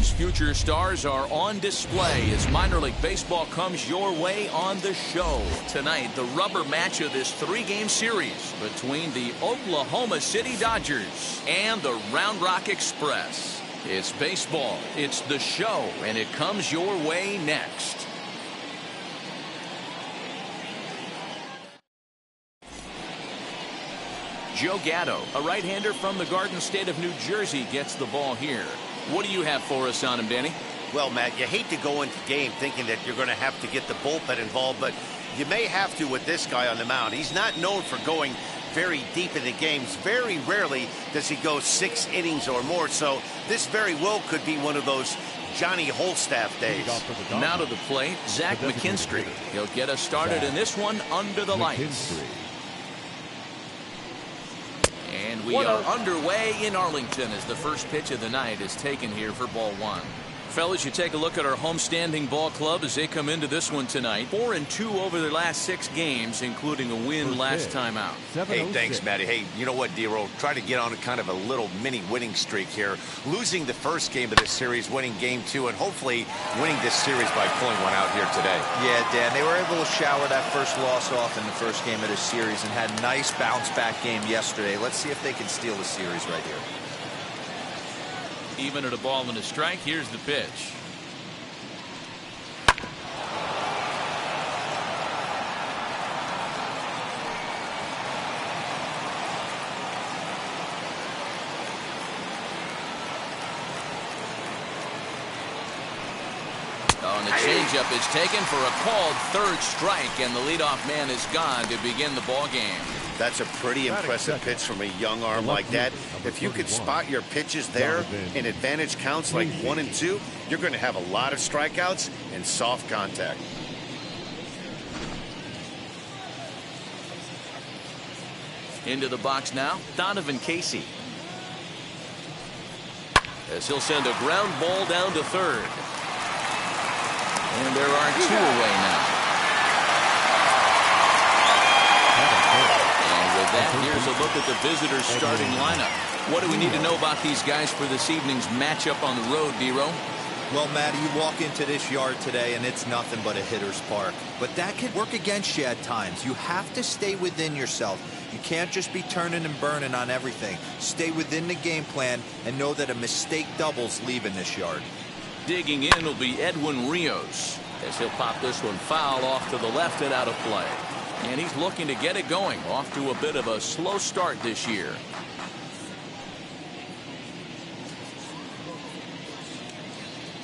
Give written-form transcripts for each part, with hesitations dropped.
Today's future stars are on display as minor league baseball comes your way on the show. Tonight, the rubber match of this three-game series between the Oklahoma City Dodgers and the Round Rock Express. It's baseball, it's the show, and it comes your way next. Joe Gatto, a right-hander from the Garden State of New Jersey, gets the ball here. What do you have for us on him, Danny? Well, Matt, you hate to go into game thinking that you're going to have to get the bullpen involved, but you may have to with this guy on the mound. He's not known for going very deep into games. Very rarely does he go 6 innings or more, so this very well could be one of those Johnny Holstaff days. Now to the plate, Zach McKinstry. He'll get us started in this one under the lights. And we are underway in Arlington as the first pitch of the night is taken here for ball one. Fellas, you take a look at our homestanding ball club as they come into this one tonight. 4-2 over their last 6 games, including a win last time out. Hey, thanks, Matty. Hey, you know what, D-Roll? Try to get on kind of a little mini winning streak here. Losing the first game of this series, winning game 2, and hopefully winning this series by pulling one out here today. Yeah, Dan, they were able to shower that first loss off in the first game of this series and had a nice bounce-back game yesterday. Let's see if they can steal the series right here. Even at a ball and a strike, here's the pitch. Oh, and the changeup is taken for a called third strike, and the leadoff man is gone to begin the ball game. That's a pretty impressive pitch from a young arm like that. If you could spot your pitches there in advantage counts like 1 and 2, you're going to have a lot of strikeouts and soft contact. Into the box now, Donovan Casey. As he'll send a ground ball down to third. And there are 2 away now. That. Here's a look at the visitors' starting lineup. What do we need to know about these guys for this evening's matchup on the road, D-Row? Well, Matty, you walk into this yard today and it's nothing but a hitter's park. But that can work against you at times. You have to stay within yourself. You can't just be turning and burning on everything. Stay within the game plan and know that a mistake doubles leaving this yard. Digging in will be Edwin Rios as he'll pop this one foul off to the left and out of play. And he's looking to get it going, off to a bit of a slow start this year.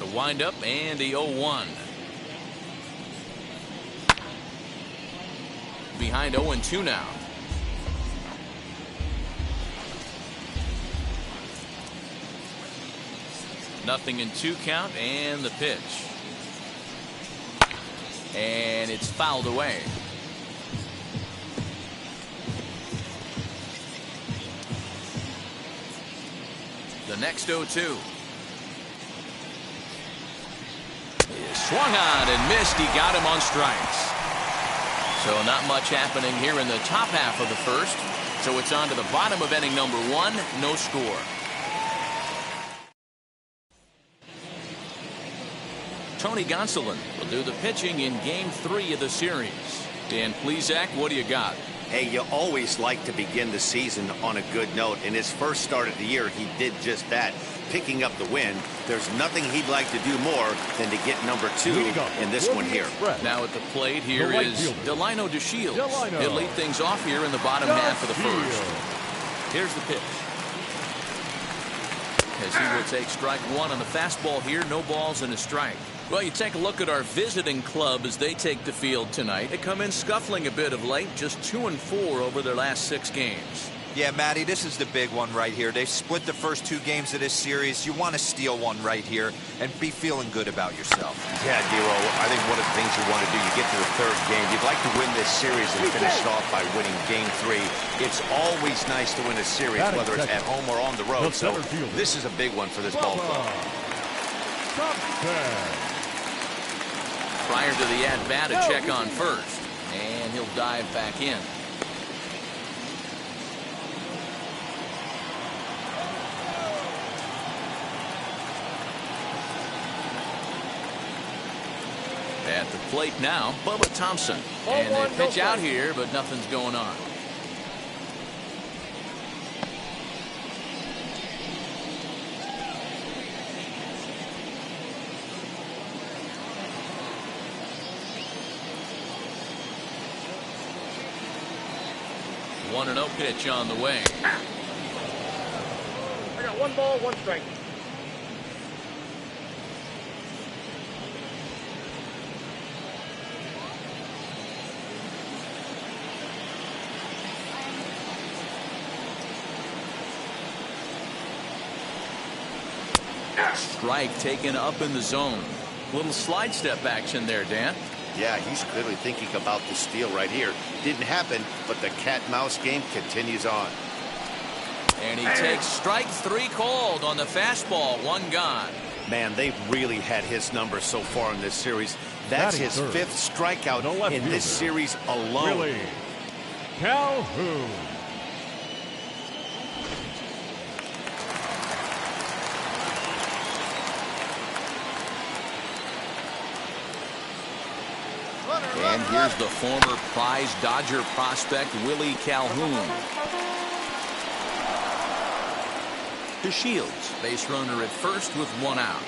The windup and the 0-1. Behind 0-2 now. Nothing in 2 count and the pitch. And it's fouled away. The next 0-2. Swung on and missed. He got him on strikes. So not much happening here in the top half of the first. So it's on to the bottom of inning number 1. No score. Tony Gonsolin will do the pitching in game 3 of the series. Dan Plesac, what do you got? Hey, you always like to begin the season on a good note. In his first start of the year, he did just that, picking up the win. There's nothing he'd like to do more than to get number 2 in this one here. Now at the plate here is Delino DeShields. He'll lead things off here in the bottom half of the first. Here's the pitch. As he will take strike 1 on the fastball here. No balls and a strike. Well, you take a look at our visiting club as they take the field tonight. They come in scuffling a bit of late, just 2-4 over their last 6 games. Yeah, Matty, this is the big one right here. They've split the first 2 games of this series. You want to steal one right here and be feeling good about yourself. Yeah, D-Roll, I think one of the things you want to do, you get to the 3rd game, you'd like to win this series and finish it off by winning game 3. It's always nice to win a series, whether it's at home or on the road. So this is a big one for this ball club. Prior to the at-bat, a check on first. And he'll dive back in. the plate now, Bubba Thompson. And they pitch out here, but nothing's going on. One and 0 pitch on the way. I got 1 ball, 1 strike. Strike taken up in the zone. Little slide step action there, Dan. Yeah, he's clearly thinking about the steal right here. Didn't happen, but the cat-mouse game continues on. And he takes strike 3 called on the fastball. 1 gone. Man, they've really had his number so far in this series. That's his 5th strikeout in this series alone. Willie Calhoun. And here's the former prize Dodger prospect, Willie Calhoun. To Shields, base runner at first with 1 out.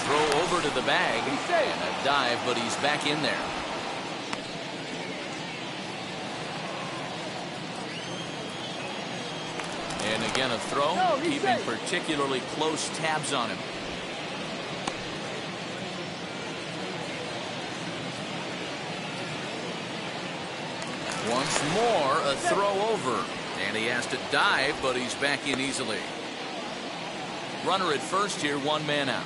Throw over to the bag, and a dive, but he's back in there. And again a throw, keeping particularly close tabs on him. Once more, a throw over. And he has to dive, but he's back in easily. Runner at first here, 1 man out.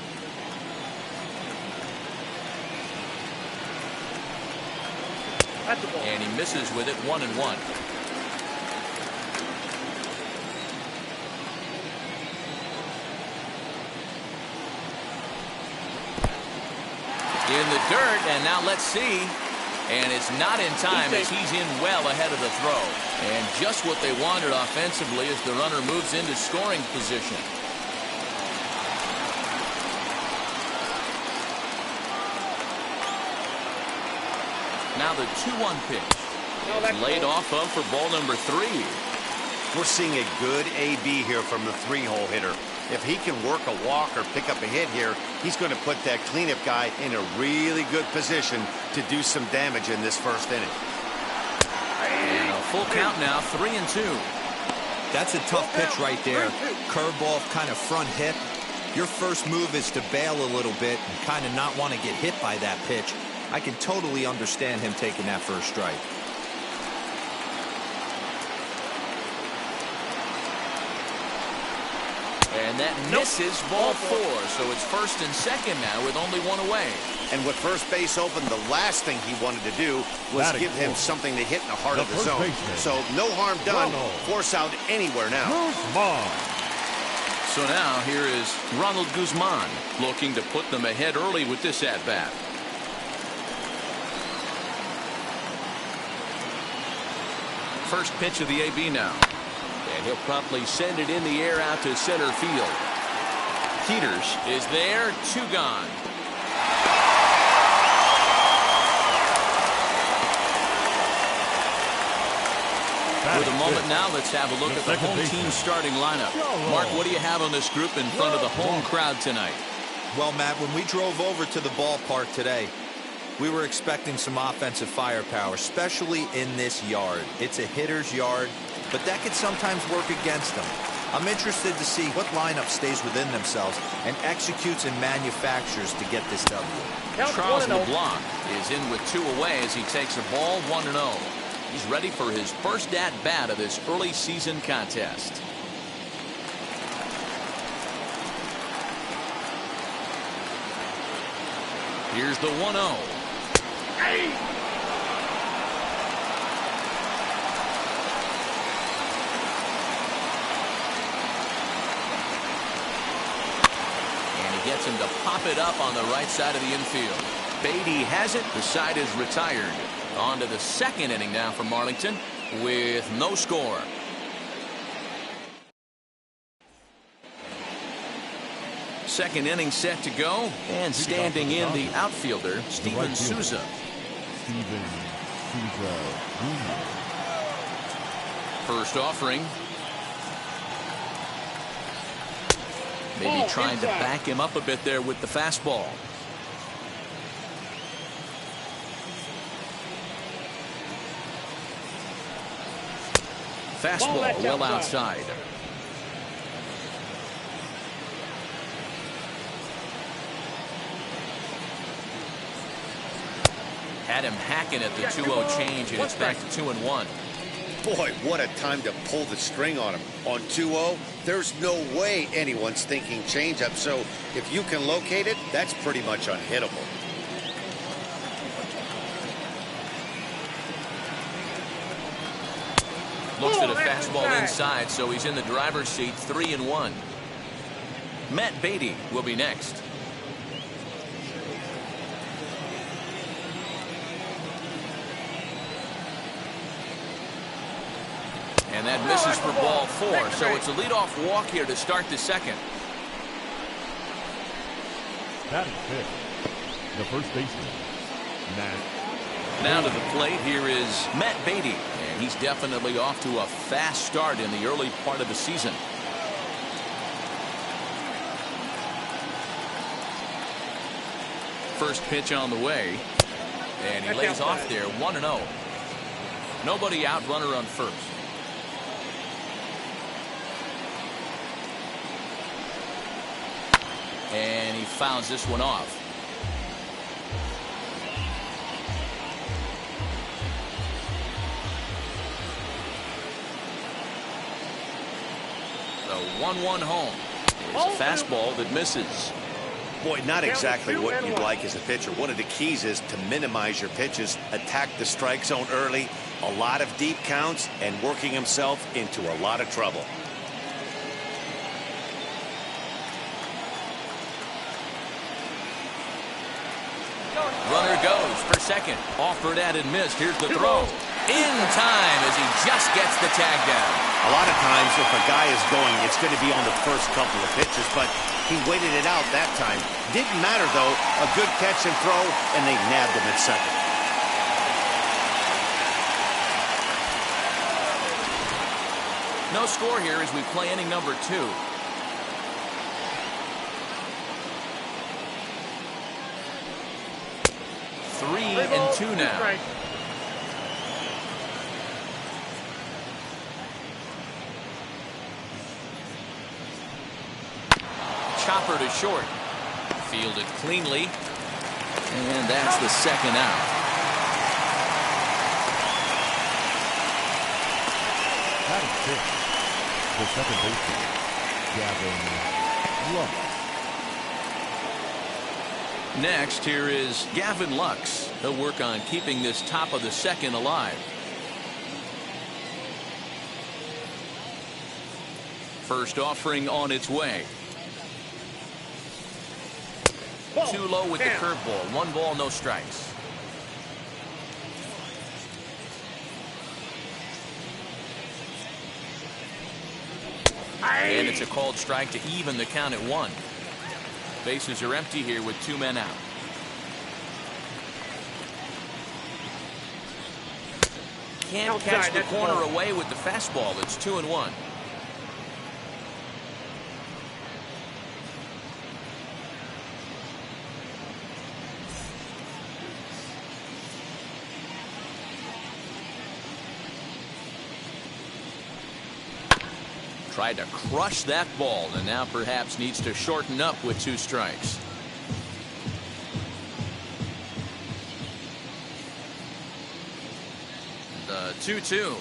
And he misses with it, 1-1. In the dirt, and now let's see. And it's not in time as he's in well ahead of the throw. And just what they wanted offensively as the runner moves into scoring position. Now the 2-1 pitch. It's laid off of for ball number 3. We're seeing a good AB here from the 3-hole hitter. If he can work a walk or pick up a hit here, he's going to put that cleanup guy in a really good position to do some damage in this first inning. And a full count now, 3-2. That's a tough pitch right there. Curveball kind of front hip. Your first move is to bail a little bit and kind of not want to get hit by that pitch. I can totally understand him taking that first strike. And that misses ball 4, so it's first and second now with only 1 away. And with first base open, the last thing he wanted to do was give him something to hit in the heart of the zone. So no harm done. Force out anywhere now. So now here is Ronald Guzman looking to put them ahead early with this at-bat. First pitch of the AB now. And he'll promptly send it in the air out to center field. Peters is there, 2 gone. With a moment now, let's have a look at the home team starting lineup. Mark, what do you have on this group in front of the home crowd tonight? Well, Matt, when we drove over to the ballpark today, we were expecting some offensive firepower, especially in this yard. It's a hitter's yard, but that could sometimes work against them. I'm interested to see what lineup stays within themselves and executes and manufactures to get this W. Charles LeBlanc is in with 2 away as he takes a ball 1-0. He's ready for his first at-bat of this early season contest. Here's the 1-0. Gets him to pop it up on the right side of the infield. Beatty has it. The side is retired. On to the second inning now for Marlington with no score. Second inning set to go, and standing in the outfielder, Steven Souza. Steven Souza Jr. First offering. Maybe trying to back him up a bit there with the fastball. Fastball well outside. Had him hacking at the 2-0 change, and it's back to 2-1. Boy, what a time to pull the string on him. On 2-0, there's no way anyone's thinking changeup. So if you can locate it, that's pretty much unhittable. Looks at a fastball inside, so he's in the driver's seat, 3-1. Matt Beatty will be next. And that misses for ball 4, so it's a leadoff walk here to start the second. Batting fifth, the first baseman, Matt. Now to the plate, here is Matt Beatty, and he's definitely off to a fast start in the early part of the season. First pitch on the way, and he lays off there, 1-0. Nobody out, runner on first. And he fouls this one off. The 1-1 home. Here's a fastball that misses. Boy, not exactly what you'd like as a pitcher. One of the keys is to minimize your pitches, attack the strike zone early, a lot of deep counts, and working himself into a lot of trouble. Runner goes for second. Offered at and missed. Here's the throw. In time as he just gets the tag down. A lot of times if a guy is going, it's going to be on the first couple of pitches, but he waited it out that time. Didn't matter, though. A good catch and throw, and they nabbed him at second. No score here as we play inning number 2. Three and 2 now. Chopper to short. Fielded cleanly. And that's the second out. Batting fifth, the second baseman, Gavin Lux. Next, here is Gavin Lux. He'll work on keeping this top of the second alive. First offering on its way. Too low with the curveball. 1 ball, no strikes. And it's a called strike to even the count at 1. Bases are empty here with 2 men out. Can't catch the corner away with the fastball. It's 2-1. Tried to crush that ball, and now perhaps needs to shorten up with 2 strikes. The 2-2.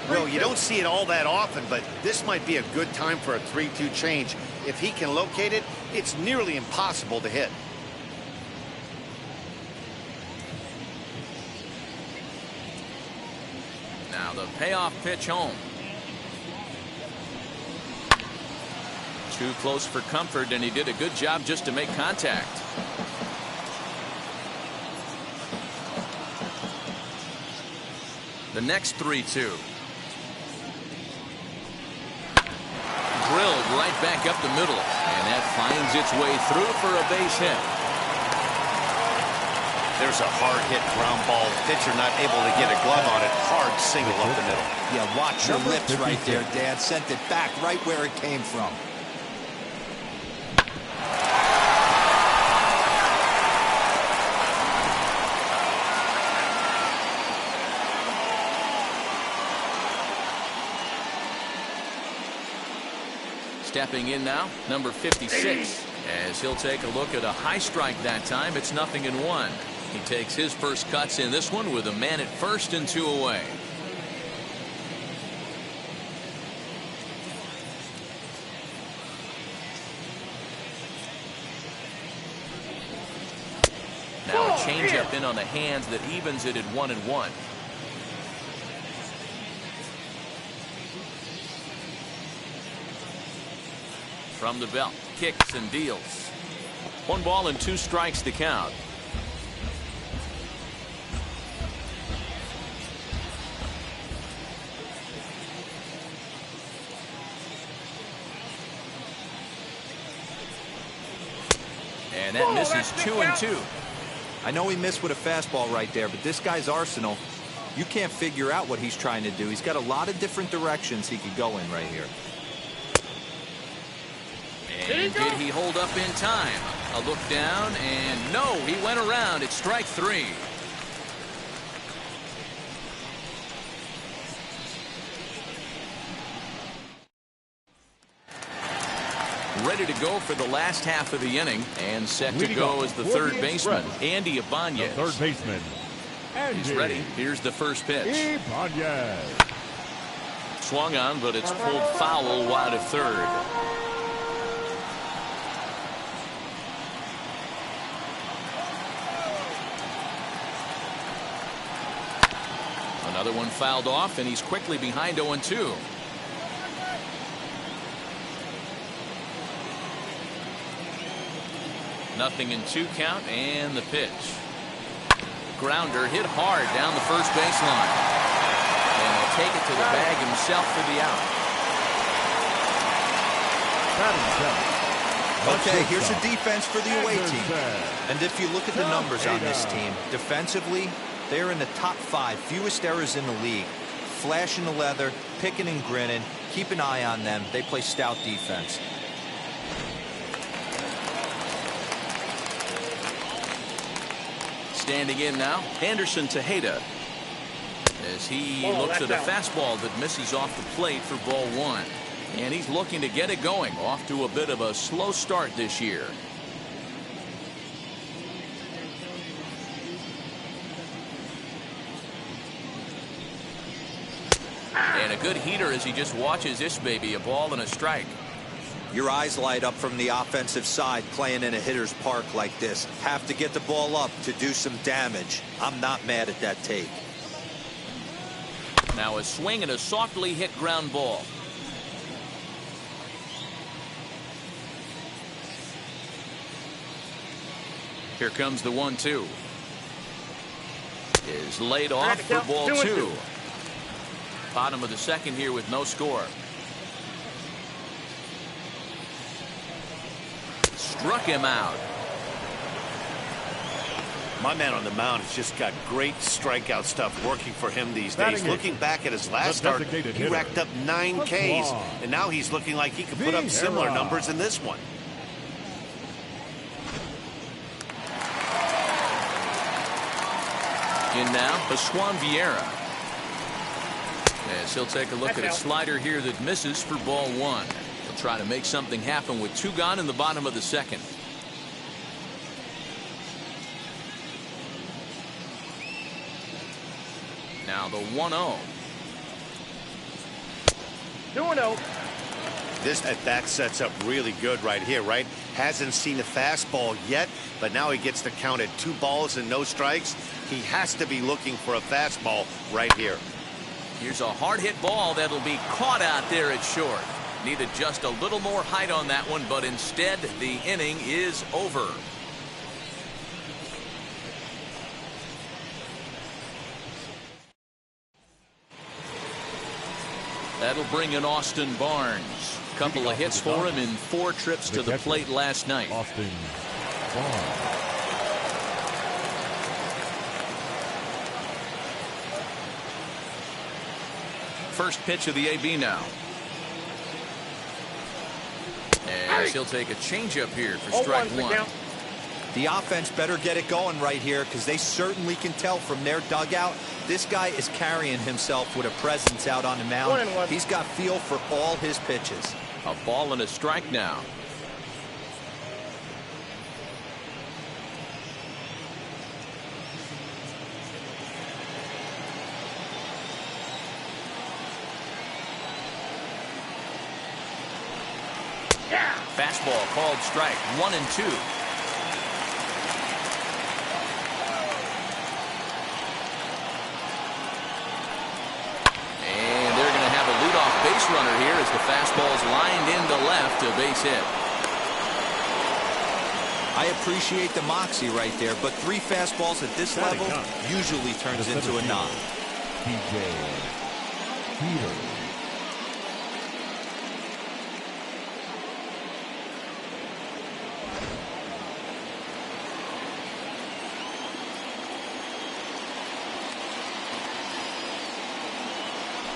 Well, you don't see it all that often, but this might be a good time for a 3-2 change. If he can locate it, it's nearly impossible to hit. Now the payoff pitch home. Too close for comfort, and he did a good job just to make contact. The next 3-2. back up the middle, and that finds its way through for a base hit. There's a hard hit ground ball. Pitcher not able to get a glove on it. Hard single up the middle. Yeah, watch your lips right there, Dad. Sent it back right where it came from. Stepping in now, number 56, as he'll take a look at a high strike that time. It's 0-1. He takes his first cuts in this one with a man at first and 2 away. Now a changeup in on the hands that evens it at 1-1. From the belt, kicks and deals. 1 ball and 2 strikes to count. And that misses 2-2. I know he missed with a fastball right there, but this guy's arsenal, you can't figure out what he's trying to do. He's got a lot of different directions he could go in right here. And did he hold up in time? A look down, and no, he went around. It's strike 3. Ready to go for the last half of the inning, and set to go as the third baseman, Andy Ibanez. The third baseman, Andy. He's ready. Here's the first pitch. Ibanez. Swung on, but it's pulled foul wide of third. Another one fouled off, and he's quickly behind 0-2. Nothing in 2 count, and the pitch. Grounder hit hard down the first baseline. And he'll take it to the bag himself for the out. Okay, here's the defense for the away team. And if you look at the numbers on this team, defensively, they're in the top 5, fewest errors in the league. Flashing the leather, picking and grinning. Keep an eye on them. They play stout defense. Standing in now, Anderson Tejeda, as he looks at a fastball that misses off the plate for ball 1. And he's looking to get it going. Off to a bit of a slow start this year. And a good heater as he just watches this baby, a ball and a strike. Your eyes light up from the offensive side playing in a hitter's park like this. Have to get the ball up to do some damage. I'm not mad at that take. Now a swing and a softly hit ground ball. Here comes the 1-2. Is laid off for ball 2. Bottom of the second here with no score. Struck him out. My man on the mound has just got great strikeout stuff working for him these days. Looking back at his last start, he racked up 9 Ks, and now he's looking like he could put up similar numbers in this one. In now, Pascual Vieira. As he'll take a look at a slider here that misses for ball 1. He'll try to make something happen with 2 gone in the bottom of the second. Now the 1-0. 2-0. This at bat sets up really good right here, right? Hasn't seen a fastball yet, but now he gets the count at 2 balls and no strikes. He has to be looking for a fastball right here. Here's a hard hit ball that'll be caught out there at short. Needed just a little more height on that one, but instead the inning is over. That'll bring in Austin Barnes. Couple of hits for him in 4 trips to the plate last night. Austin Barnes. First pitch of the AB now. As he'll take a changeup here for strike 1. The offense better get it going right here, because they certainly can tell from their dugout this guy is carrying himself with a presence out on the mound. He's got feel for all his pitches. A ball and a strike now. Fastball called strike 1 and 2. And they're going to have a leadoff base runner here as the fastball's lined into left, a base hit. I appreciate the moxie right there, but 3 fastballs at this level usually turns into a knock. DJ Peters.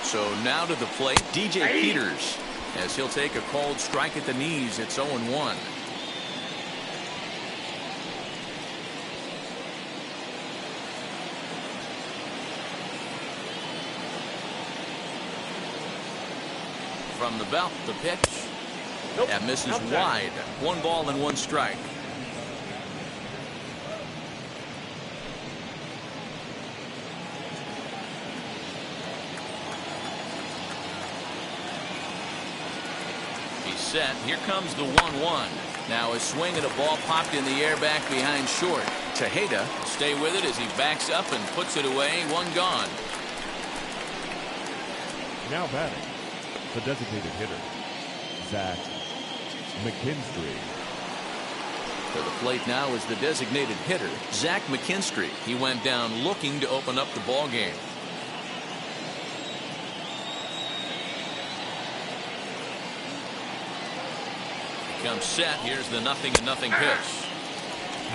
So now to the plate, DJ Peters, as he'll take a called strike at the knees. It's 0-1. From the belt, the pitch. That misses wide. 1 ball and 1 strike. Set. Here comes the 1-1. Now a swing and a ball popped in the air back behind short. Tejeda will stay with it as he backs up and puts it away. 1 gone. Now batting, the designated hitter, Zach McKinstry. To the plate now is the designated hitter, Zach McKinstry. He went down looking to open up the ball game. Comes set. Here's the 0-0 pitch.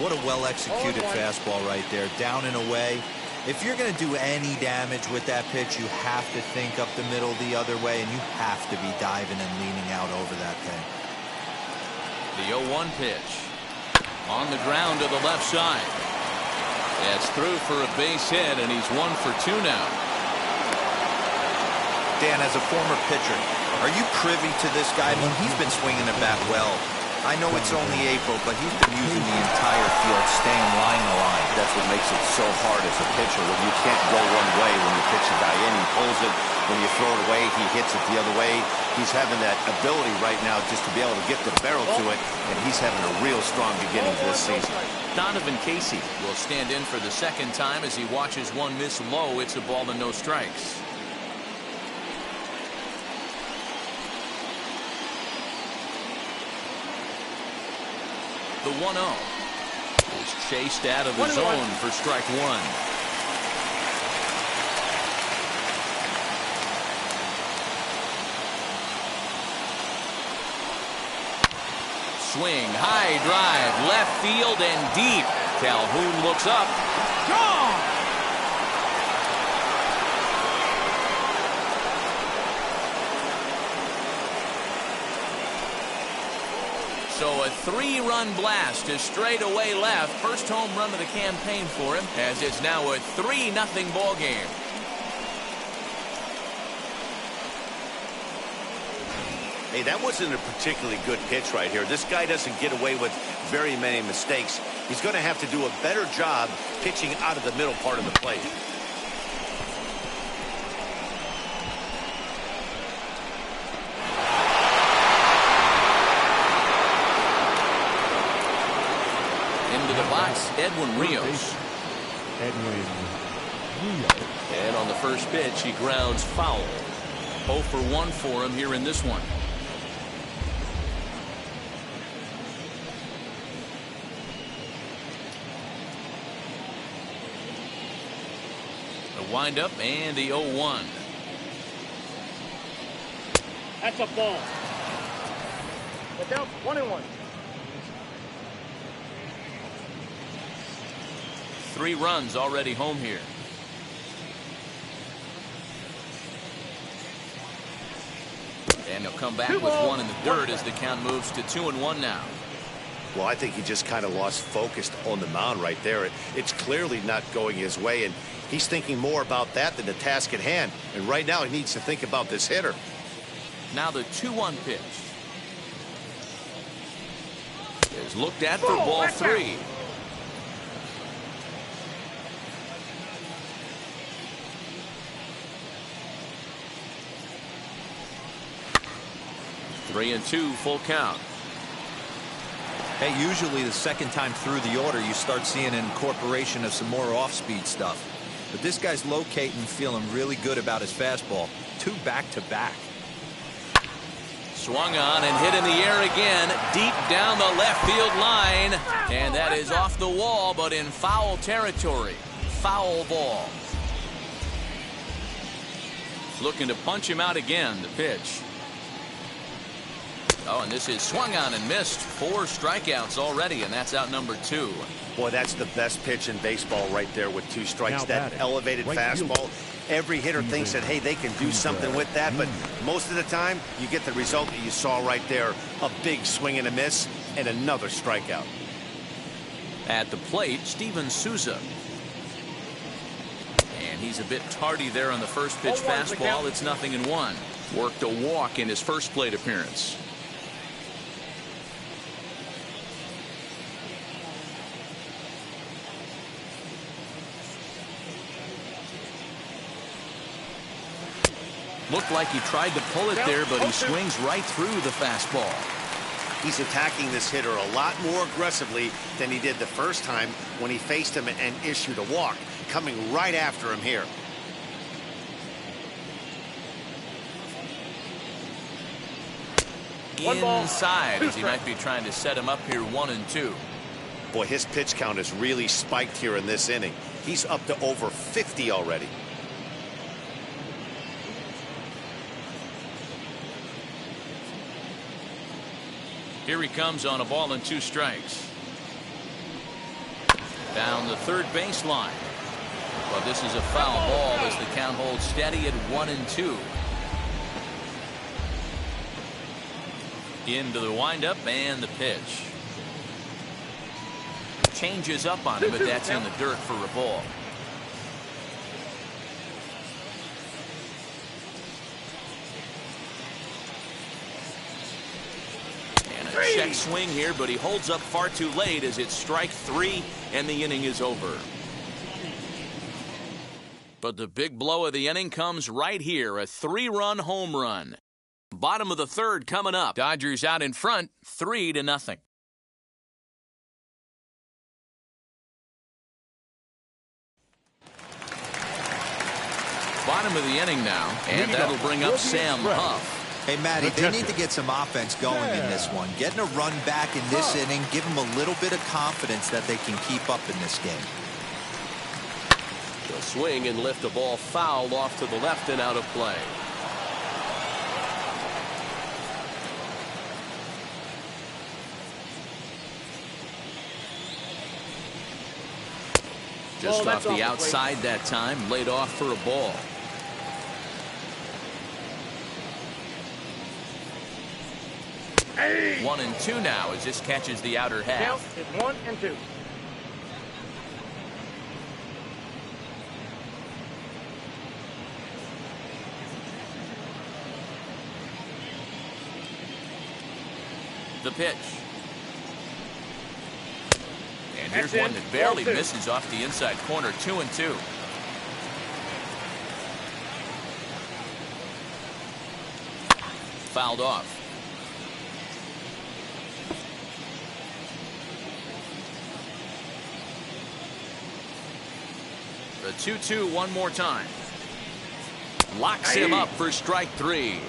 What a well-executed fastball right there, down and away. If you're going to do any damage with that pitch, you have to think up the middle the other way, and you have to be diving and leaning out over that thing. The 0-1 pitch. On the ground to the left side. That's through for a base hit, and he's 1 for 2 now. Dan, as a former pitcher, are you privy to this guy? I mean, he's been swinging the bat well. I know it's only April, but he's been using the entire field, staying line to line. That's what makes it so hard as a pitcher, when you can't go one way when you pitch a guy in. He pulls it. When you throw it away, he hits it the other way. He's having that ability right now just to be able to get the barrel to it, and he's having a real strong beginning to this season. Donovan Casey will stand in for the 2nd time as he watches 1 miss low. It's a ball and no strikes. The 1-0 is chased out of the zone for strike 1. Swing, high drive, left field and deep. Calhoun looks up. Gone! So a 3-run blast to straightaway left. First home run of the campaign for him, as it's now a 3-0 ball game. Hey, that wasn't a particularly good pitch right here. This guy doesn't get away with very many mistakes. He's going to have to do a better job pitching out of the middle part of the plate. Into the box, Edwin Rios. And on the first pitch, he grounds foul. 0 for 1 for him here in this one. The windup and the 0-1. That's a ball. Get down, 1-1. 3 runs already home here. And he'll come back with 1 in the dirt as the count moves to 2-1 now. Well, I think he just kind of lost focus on the mound right there. It's clearly not going his way, and he's thinking more about that than the task at hand. And right now he needs to think about this hitter. Now the 2-1 pitch is looked at for ball 3. Three and 2 full count. Hey, usually the second time through the order, you start seeing an incorporation of some more off-speed stuff. But this guy's locating, feeling really good about his fastball. 2 back-to-back. Swung on and hit in the air again, deep down the left field line. And that is off the wall, but in foul territory. Foul ball. Looking to punch him out again, the pitch. Oh, and this is swung on and missed. 4 strikeouts already, and that's out number 2. Boy, that's the best pitch in baseball right there with 2 strikes. That elevated fastball. Every hitter thinks that, hey, they can do something with that, but most of the time, you get the result that you saw right there. A big swing and a miss, and another strikeout. At the plate, Steven Souza. And he's a bit tardy there on the first pitch fastball. It's 0-1. Worked a walk in his first plate appearance. Looked like he tried to pull it there, but he swings right through the fastball. He's attacking this hitter a lot more aggressively than he did the first time when he faced him and issued a walk. Coming right after him here. Inside, as he might be trying to set him up here 1-2. Boy, his pitch count has really spiked here in this inning. He's up to over 50 already. Here he comes on a ball and 2 strikes. Down the third baseline. Well, this is a foul ball as the count holds steady at 1-2. Into the windup and the pitch. Changes up on him, but that's in the dirt for a ball. Check swing here, but he holds up far too late as it's strike 3 and the inning is over. But the big blow of the inning comes right here, a 3-run home run. Bottom of the third coming up. Dodgers out in front, 3-0. Bottom of the inning now, and that'll bring up Sam Huff. Hey, Matty, they need to get some offense going in this one. Getting a run back in this inning, give them a little bit of confidence that they can keep up in this game. They'll swing and lift the ball foul off to the left and out of play. Just off the outside that time, laid off for a ball. Hey. 1-2 now as this catches the outer half. Count is 1-2. The pitch. And here's one that barely misses off the inside corner. 2-2. Fouled off. The 2-2 one more time. Locks him up for strike 3.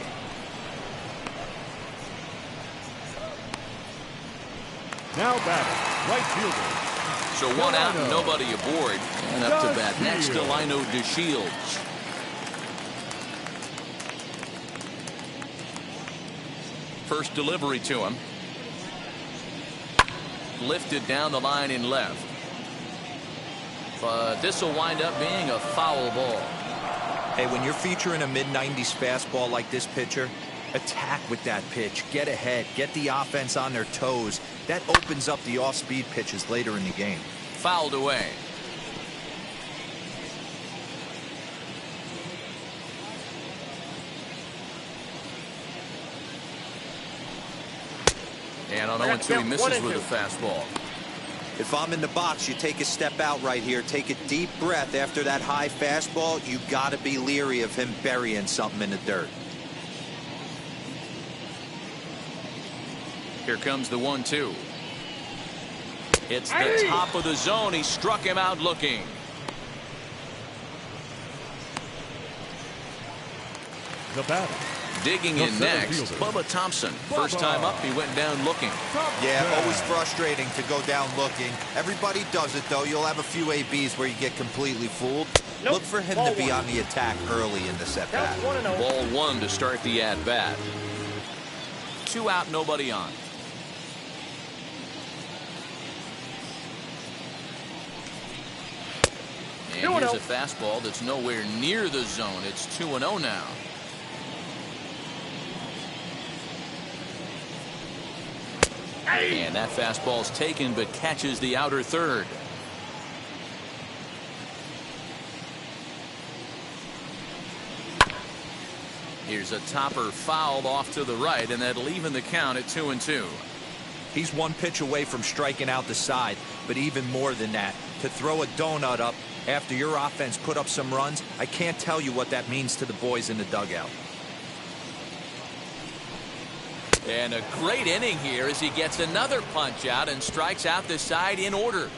Now batting, right fielder. So 1 out and nobody aboard. And up to bat next, Delino DeShields. first delivery to him. Lifted down the line in left. But this will wind up being a foul ball. Hey, when you're featuring a mid-90s fastball like this pitcher, attack with that pitch. Get ahead. Get the offense on their toes. That opens up the off-speed pitches later in the game. Fouled away. And on 0-2, he misses with a fastball. If I'm in the box, you take a step out right here. Take a deep breath after that high fastball. You got to be leery of him burying something in the dirt. Here comes the 1-2. It's the top of the zone. He struck him out looking. The batter. Digging in next, Bubba Thompson. First time up, he went down looking. Yeah, always frustrating to go down looking. Everybody does it, though. You'll have a few ABs where you get completely fooled. Look for him to be on the attack early in the set-back. Ball one to start the at-bat. 2 out, nobody on. And here's a fastball that's nowhere near the zone. It's 2-0 now. And that fastball's taken but catches the outer third. Here's a topper fouled off to the right, and that'll even the count at 2-2. He's one pitch away from striking out the side, but even more than that, to throw a donut up after your offense put up some runs, I can't tell you what that means to the boys in the dugout. And a great inning here as he gets another punch out and strikes out the side in order.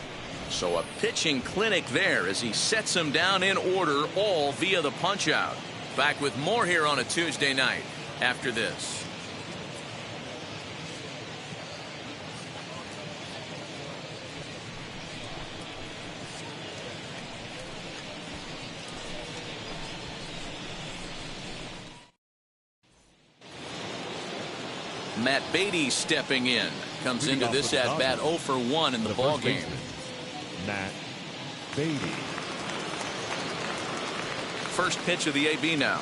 So a pitching clinic there as he sets him down in order, all via the punch out. Back with more here on a Tuesday night after this. Matt Beatty stepping in. Comes into this at-bat 0 for 1 in the ball game. Matt Beatty. First pitch of the AB now.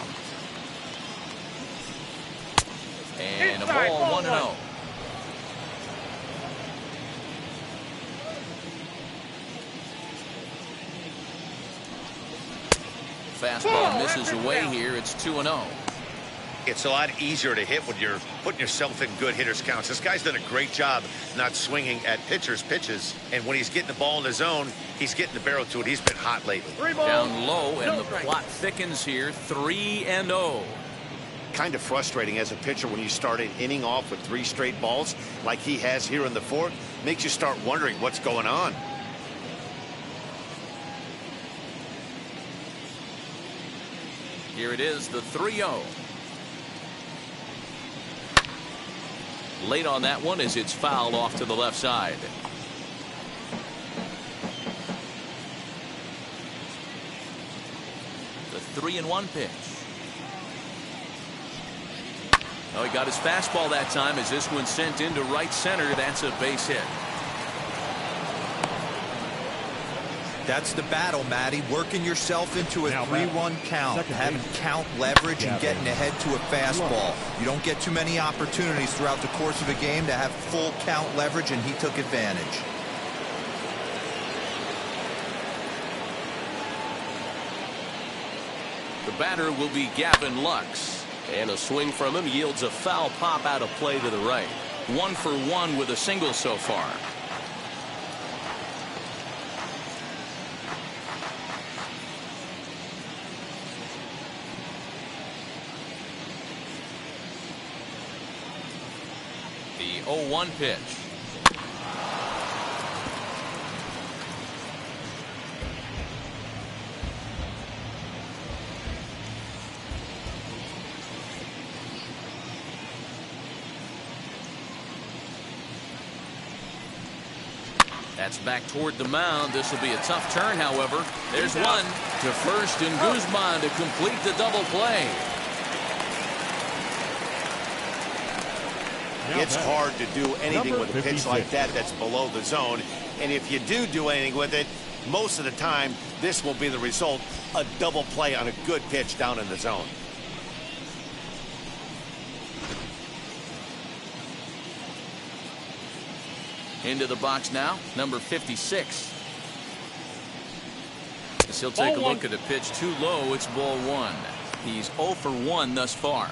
And a ball 1-0. Fastball misses away here. It's 2-0. It's a lot easier to hit when you're putting yourself in good hitters counts. This guy's done a great job not swinging at pitchers' pitches. And when he's getting the ball in the zone, he's getting the barrel to it. He's been hot lately. Down low, and the plot thickens here. 3-0. Kind of frustrating as a pitcher when you start an inning off with 3 straight balls like he has here in the 4th. Makes you start wondering what's going on. Here it is, the 3-0. Late on that one as it's fouled off to the left side. The 3-1 pitch. Oh, he got his fastball that time as this one sent into right center. That's a base hit. That's the battle, Matty. Working yourself into a 3-1 count, having count leverage and getting ahead to a fastball. You don't get too many opportunities throughout the course of a game to have full count leverage, and he took advantage. The batter will be Gavin Lux. And a swing from him yields a foul pop out of play to the right. 1 for 1 with a single so far. The 0-1 pitch. That's back toward the mound. This will be a tough turn, however. There's one to first, and Guzman to complete the double play. It's hard to do anything with a pitch like that that's below the zone. And if you do anything with it, most of the time, this will be the result, a double play on a good pitch down in the zone. Into the box now, number 56. As he'll take a look at a pitch too low, it's ball one. He's 0 for 1 thus far.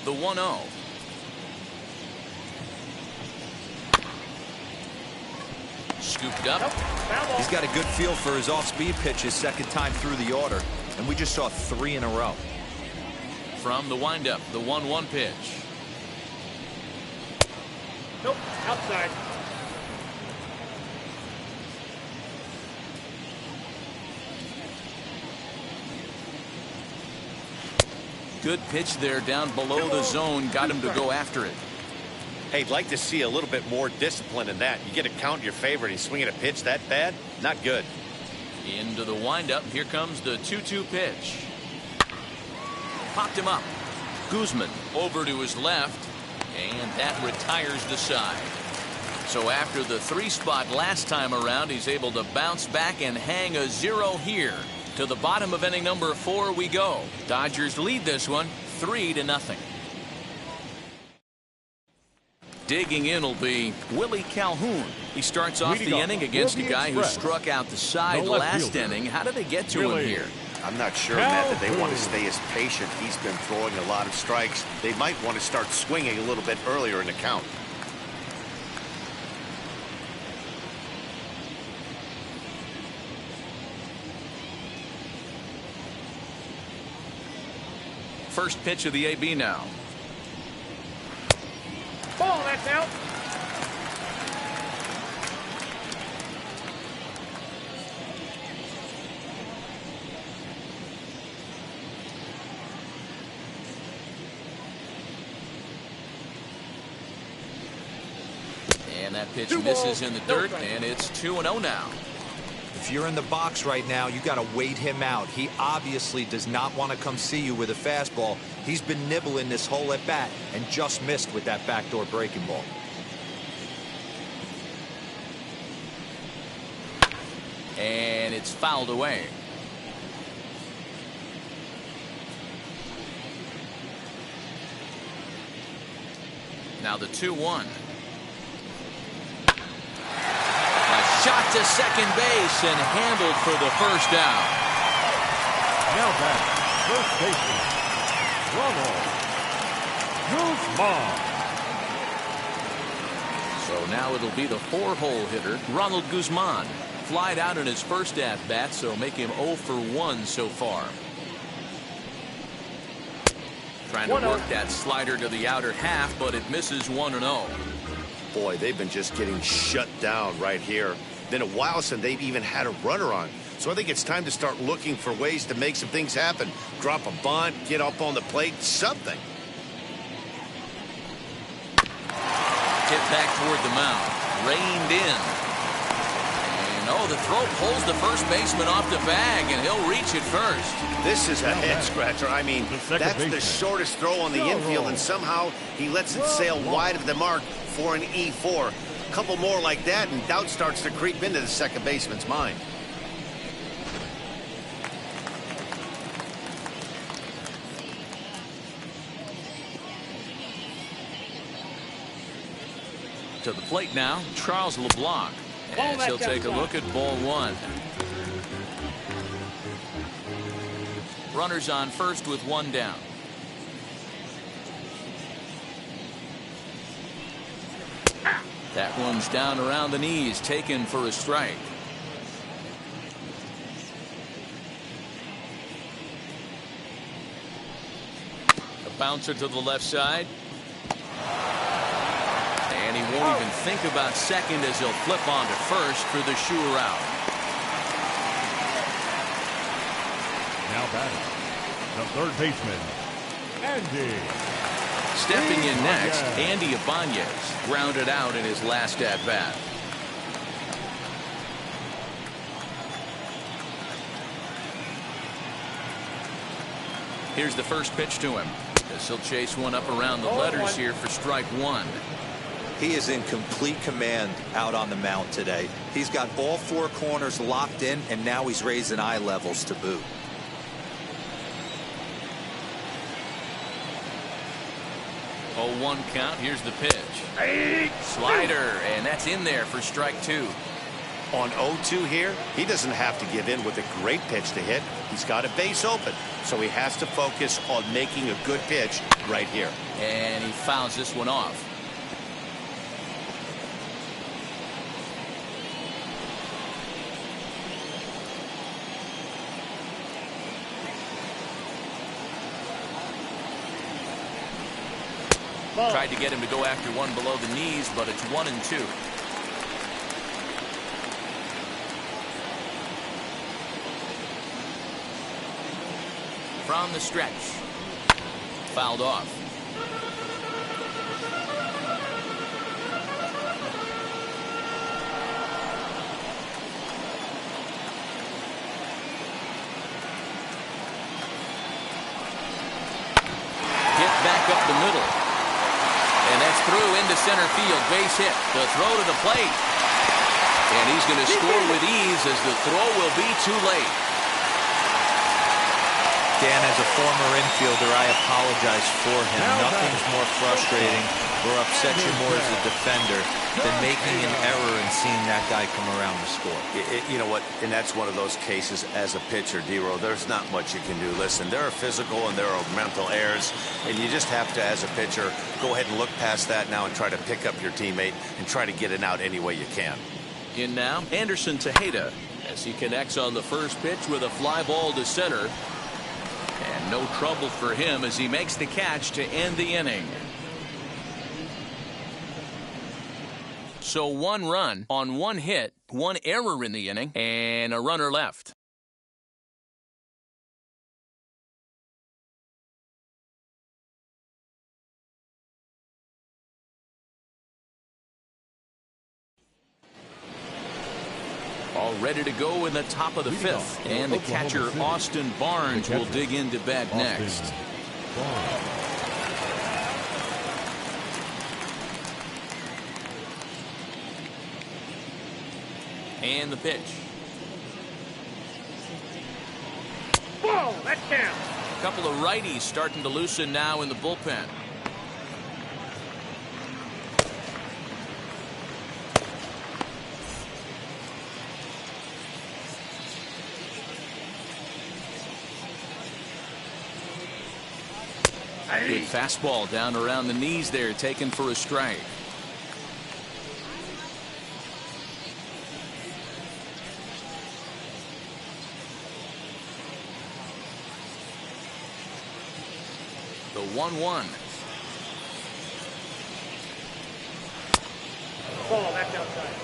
The 1-0. Scooped up. He's got a good feel for his off-speed pitches second time through the order, and we just saw 3 in a row. From the windup, the 1-1 pitch. Nope, outside. Good pitch there down below the zone. Got him to go after it. Hey, I'd like to see a little bit more discipline in that. You get a count in your favor and he's swinging a pitch that bad? Not good. Into the windup. Here comes the 2-2 pitch. Popped him up. Guzman over to his left. And that retires the side. So after the 3 spot last time around, he's able to bounce back and hang a 0 here. To the bottom of inning number 4 we go. Dodgers lead this one 3-0. Digging in will be Willie Calhoun. He starts off the inning against a guy who struck out the side last inning. How did they get to him here? I'm not sure, Matt, that they want to stay as patient. He's been throwing a lot of strikes. They might want to start swinging a little bit earlier in the count. First pitch of the AB now. Ball, that's out. And that pitch misses in the dirt, and it's 2-0 now. If you're in the box right now, you got to wait him out. He obviously does not want to come see you with a fastball. He's been nibbling this whole at bat and just missed with that backdoor breaking ball. And it's fouled away. Now the 2-1. Shot to second base and handled for the first down. Now back, first baseman, Ronald Guzman. So now it'll be the 4-hole hitter, Ronald Guzman. Flied out in his first at-bat, so make him 0 for 1 so far. Trying to work that slider to the outer half, but it misses 1-0. Boy, they've been just getting shut down right here. Been a while since they've even had a runner on. So I think it's time to start looking for ways to make some things happen. Drop a bunt, get up on the plate, something. Hit back toward the mound. Reined in. And the throw pulls the first baseman off the bag, and he'll reach it first. This is a head scratcher. I mean, that's the shortest throw on the infield, and somehow he lets it sail wide of the mark for an E4. A couple more like that, and doubt starts to creep into the second baseman's mind. To the plate now, Charles LeBlanc. And he'll take a look at ball 1. Runners on first with 1 down. That one's down around the knees, taken for a strike. A bouncer to the left side. And he won't even think about second as he'll flip on to first for the sure out. Now batting, the third baseman, Andy. Stepping in next, Andy Ibanez grounded out in his last at-bat. Here's the first pitch to him. This will chase one up around the letters here for strike one. He is in complete command out on the mound today. He's got all four corners locked in, and now he's raising eye levels to boot. Oh, 1 count. Here's the pitch. Slider, and that's in there for strike two. On 0-2 here, he doesn't have to give in with a great pitch to hit. He's got a base open, so he has to focus on making a good pitch right here. And he fouls this one off. Tried to get him to go after one below the knees, but it's 1-2. From the stretch. Fouled off. Hit back up the middle. And that's through into center field. Base hit. The throw to the plate. And he's going to score with ease as the throw will be too late. Dan, as a former infielder, I apologize for him. Nothing's more frustrating or upsets you more as a defender than making an error and seeing that guy come around to score. You know what? And that's one of those cases as a pitcher, D-Row. There's not much you can do. Listen, there are physical and there are mental errors, and you just have to, as a pitcher, go ahead and look past that now and try to pick up your teammate and try to get it out any way you can. In now, Anderson Tejeda as he connects on the first pitch with a fly ball to center. And no trouble for him as he makes the catch to end the inning. So 1 run on 1 hit, 1 error in the inning, and a runner left. All ready to go in the top of the 5th. And the catcher, Austin Barnes, will dig into bat next. And the pitch. Whoa, that's down. A couple of righties starting to loosen now in the bullpen. Good fastball down around the knees there, taken for a strike. The 1-1. Ball, that's outside.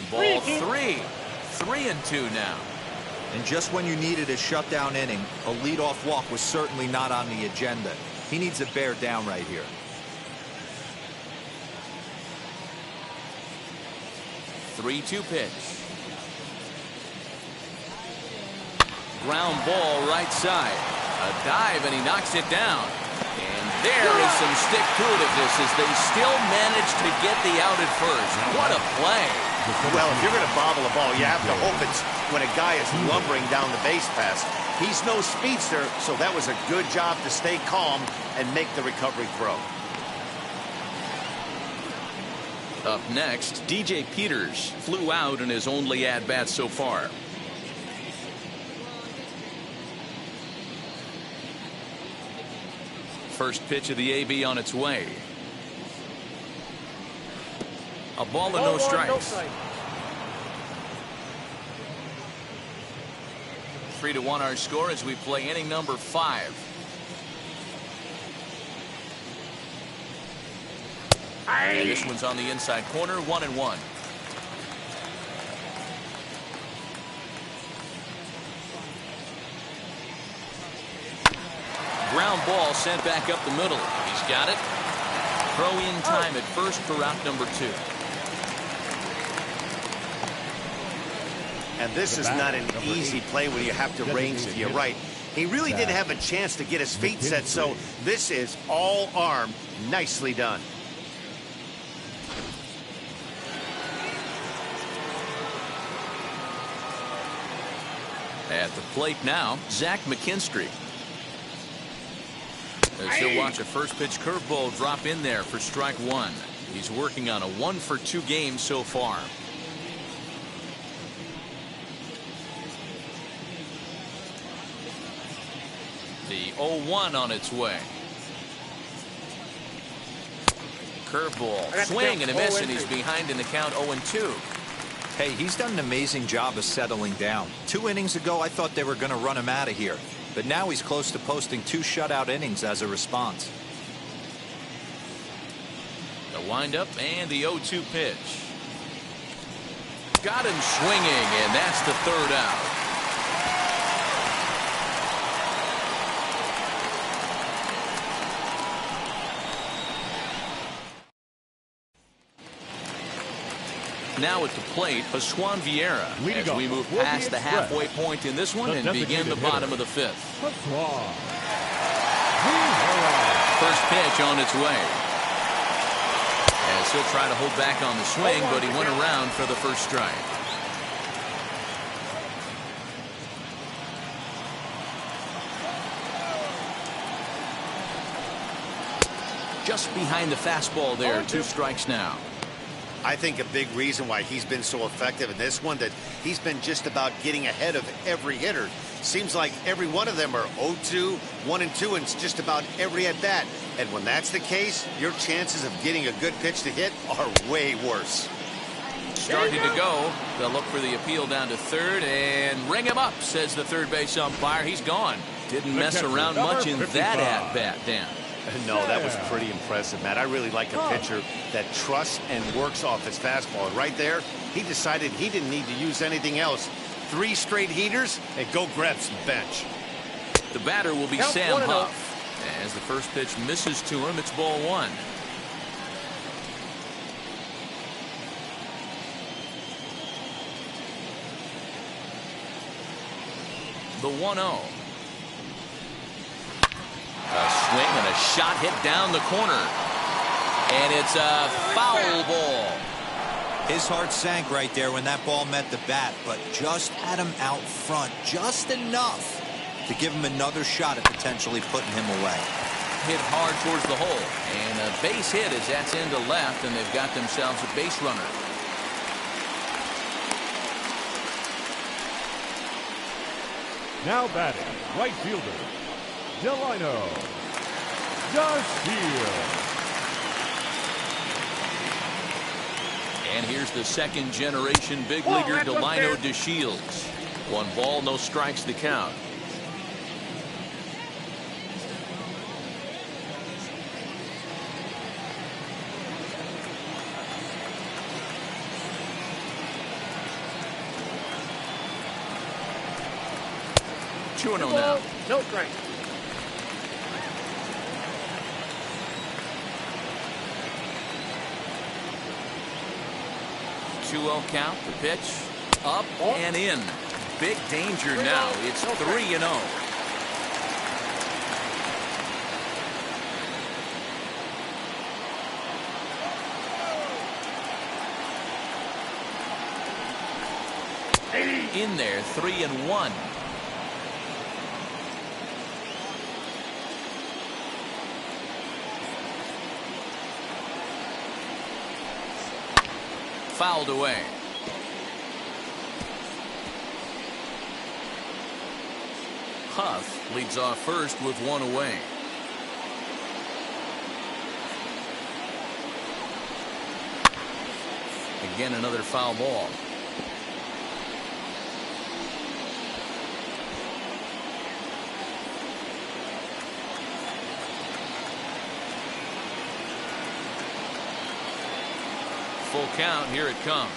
Ball 3. 3-2 now. And just when you needed a shutdown inning, a leadoff walk was certainly not on the agenda. He needs to bear down right here. Three-two pitch. Ground ball right side. A dive and he knocks it down. And there is some stick-to-itiveness as they still manage to get the out at first. What a play. Well, if you're going to bobble a ball, you have to hope it's when a guy is lumbering down the base pass. He's no speedster, so that was a good job to stay calm and make the recovery throw. Up next, DJ Peters flew out in his only at-bat so far. First pitch of the AB on its way. A ball and no strikes. 3-1 our score as we play inning number 5. And this one's on the inside corner, 1-1. Ground ball sent back up the middle. He's got it. Throw in time at first for out number 2. And this is not an easy play when you have to range to your right. He really didn't have a chance to get his feet set, so this is all arm. Nicely done. At the plate now, Zach McKinstry. As he'll watch a first pitch curveball drop in there for strike 1. He's working on a 1-for-2 game so far. The 0-1 on its way. Curveball, swing and a miss, and he's behind in the count 0-2. Hey, he's done an amazing job of settling down. 2 innings ago, I thought they were going to run him out of here. But now he's close to posting 2 shutout innings as a response. The windup and the 0-2 pitch. Got him swinging, and that's the 3rd out. Now at the plate, Pascual Vieira, as we move past the halfway point in this one and begin the bottom of the 5th. First pitch on its way. As he'll try to hold back on the swing, but he went around for the first strike. Just behind the fastball there, 2 strikes now. I think a big reason why he's been so effective in this one, that he's been just about getting ahead of every hitter. Seems like every one of them are 0-2, 1-2, and it's just about every at bat. And when that's the case, your chances of getting a good pitch to hit are way worse. Starting to go. They'll look for the appeal down to 3rd and ring him up, says the third base umpire. He's gone. Didn't mess around much in that at bat, Dan. No, that was pretty impressive, Matt. I really like a pitcher that trusts and works off his fastball. And right there, he decided he didn't need to use anything else. 3 straight heaters and go grab some bench. The batter will be Sam Huff. As the first pitch misses to him, it's ball 1. The 1-0. A swing and a shot hit down the corner. And it's a foul ball. His heart sank right there when that ball met the bat, but just had him out front just enough to give him another shot at potentially putting him away. Hit hard towards the hole. And a base hit as that's into left, and they've got themselves a base runner. Now batting, right fielder, Delino Garcia. And here's the second generation big leaguer, Delino DeShields. 1 ball, no strikes to count. Two and 0 now. No strike. 2-0 count. The pitch up and in. Big danger now. It's 3-0. In there, 3-1. Fouled away. Huff leads off first with 1 away. Again, another foul ball. Full count. Here it comes.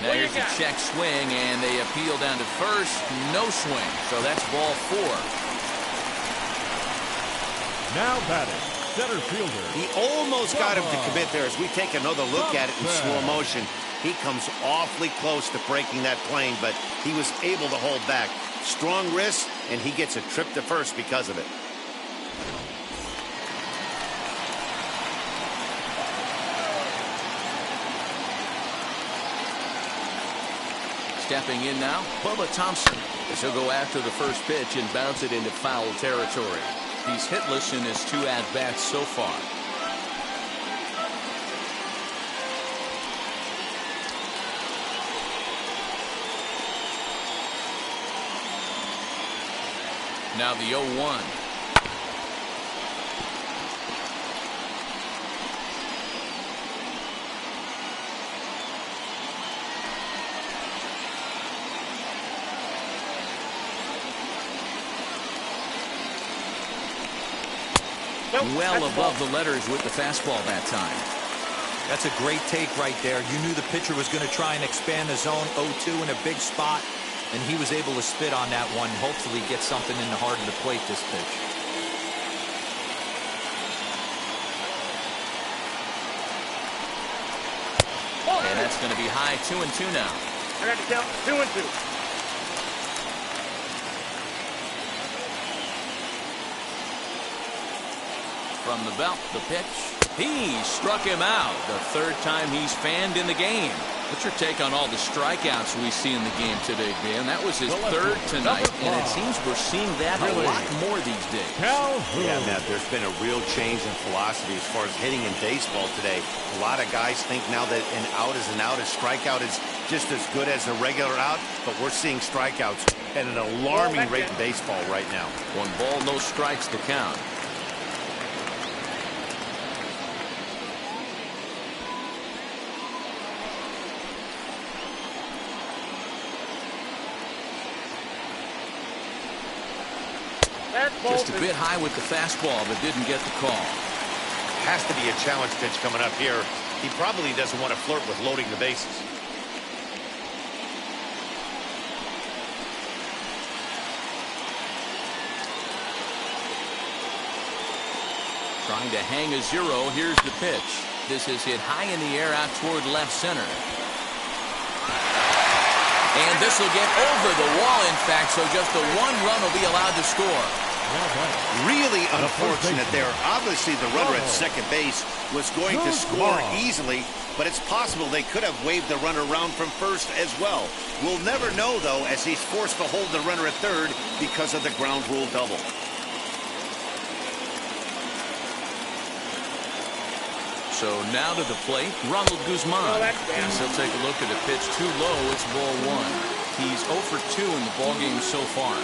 Now here's a check swing, and they appeal down to first. No swing, so that's ball 4. Now batting, center fielder. He almost got him to commit there. As we take another look at it in slow motion, he comes awfully close to breaking that plane, but he was able to hold back. Strong wrist, and he gets a trip to first because of it. Stepping in now, Bubba Thompson, as he'll go after the first pitch and bounce it into foul territory. He's hitless in his 2 at-bats so far. Now the 0-1. Well above the letters with the fastball that time. That's a great take right there. You knew the pitcher was going to try and expand the zone 0-2 in a big spot, and he was able to spit on that one. Hopefully get something in the heart of the plate this pitch. And that's going to be high. 2-2 now. I got to count 2-2. From the belt, the pitch. He struck him out. The 3rd time he's fanned in the game. What's your take on all the strikeouts we see in the game today, Ben? That was his 3rd tonight, and it seems we're seeing that a lot more these days. Yeah, Matt, there's been a real change in philosophy as far as hitting in baseball today. A lot of guys think now that an out is an out, a strikeout is just as good as a regular out, but we're seeing strikeouts at an alarming rate in baseball right now. 1 ball, no strikes to count. Just a bit high with the fastball, but didn't get the call. Has to be a challenge pitch coming up here. He probably doesn't want to flirt with loading the bases. Trying to hang a 0. Here's the pitch. This is hit high in the air out toward left center. And this will get over the wall, in fact, so just the 1 run will be allowed to score. Really unfortunate there. Obviously, the runner at second base was going to score easily, but it's possible they could have waved the runner around from first as well. We'll never know, though, as he's forced to hold the runner at third because of the ground rule double. So now to the plate, Ronald Guzman. As he'll take a look at a pitch too low, it's ball 1. He's 0 for 2 in the ballgame so far.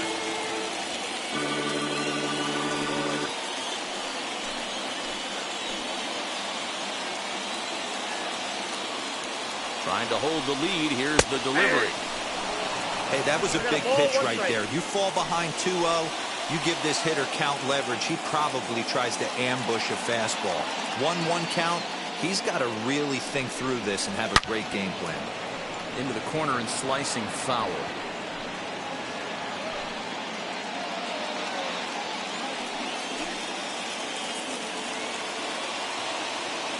Trying to hold the lead. Here's the delivery. Hey, that was a big pitch right there. You fall behind 2-0, you give this hitter count leverage. He probably tries to ambush a fastball. 1-1 count. He's got to really think through this and have a great game plan. Into the corner and slicing foul.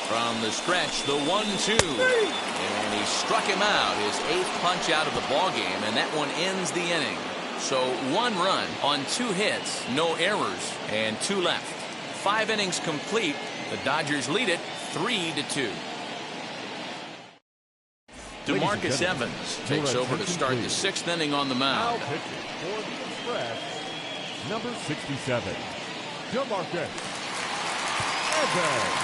From the stretch, the 1-2. And he struck him out. His 8th punch out of the ballgame, and that one ends the inning. So 1 run on 2 hits, no errors, and 2 left. 5 innings complete. The Dodgers lead it 3-2. DeMarcus Evans takes over to start the 6th inning on the mound. Now pitching for the Express, number 67, DeMarcus Evans.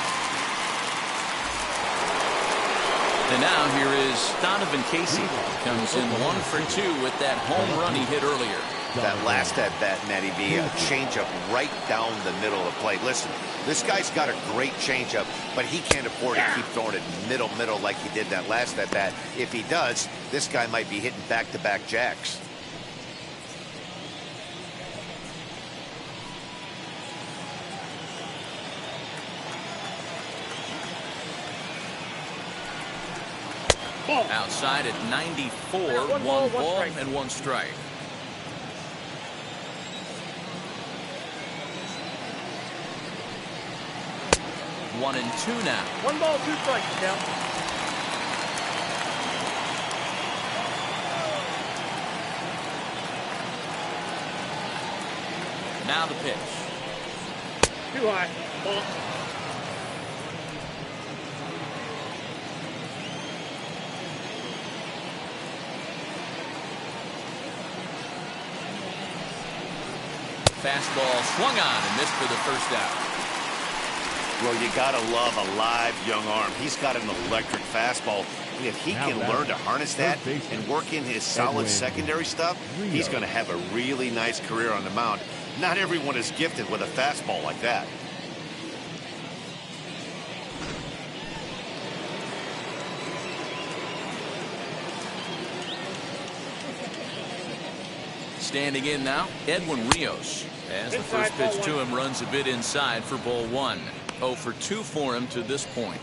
And now here is Donovan Casey. Comes in 1 for 2 with that home run he hit earlier. that last at bat, Matty V, a changeup right down the middle of the plate. Listen, this guy's got a great changeup, but he can't afford to keep throwing it middle like he did that last at bat. If he does, this guy might be hitting back-to-back jacks. Outside at 94, one ball and one strike. One and two now. 1 ball, 2 strikes, count. Now the pitch. Too high. Ball. Fastball swung on and missed for the first out. Well, you gotta love a live young arm. He's got an electric fastball. If he can learn to harness that and work in his solid secondary stuff, he's going to have a really nice career on the mound. Not everyone is gifted with a fastball like that. Standing in now, Edwin Rios. As the first pitch to him runs a bit inside for ball 1. 0 for 2 for him to this point.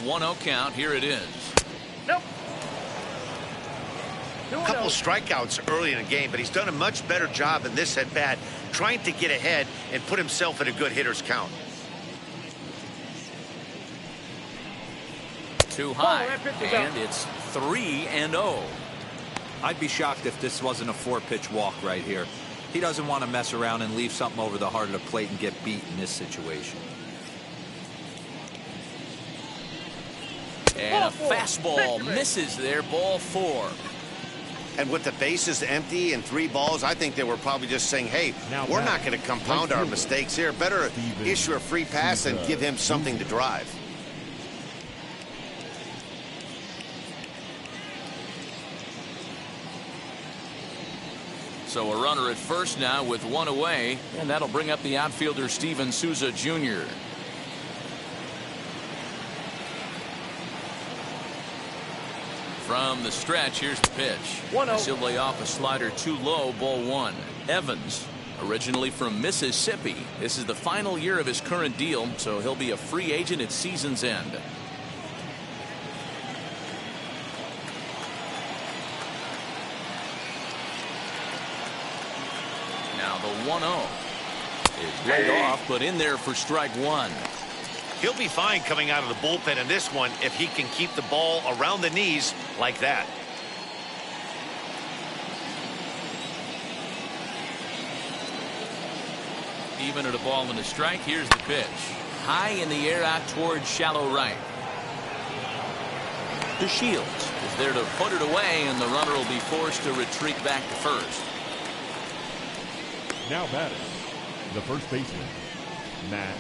One 0 count. Here it is. Nope. A couple strikeouts early in the game, but he's done a much better job in this at bat trying to get ahead and put himself in a good hitter's count. Too high, and it's 3-0. I'd be shocked if this wasn't a 4-pitch walk right here. He doesn't want to mess around and leave something over the heart of the plate and get beat in this situation. And a fastball misses there, ball 4. And with the bases empty and 3 balls, I think they were probably just saying, hey, we're not going to compound our mistakes here. Better issue a free pass and give him something to drive. So a runner at first now with 1 away, and that'll bring up the outfielder Steven Souza Jr. From the stretch, here's the pitch. 1-0. He'll lay off a slider too low, ball 1. Evans, originally from Mississippi. This is the final year of his current deal, so he'll be a free agent at season's end. Now the 1-0 is laid off, but in there for strike 1. He'll be fine coming out of the bullpen in this one if he can keep the ball around the knees like that. Even at a ball and a strike, here's the pitch. High in the air out towards shallow right. DeShields is there to put it away, and the runner will be forced to retreat back to first. Now batting, the first baseman, Matt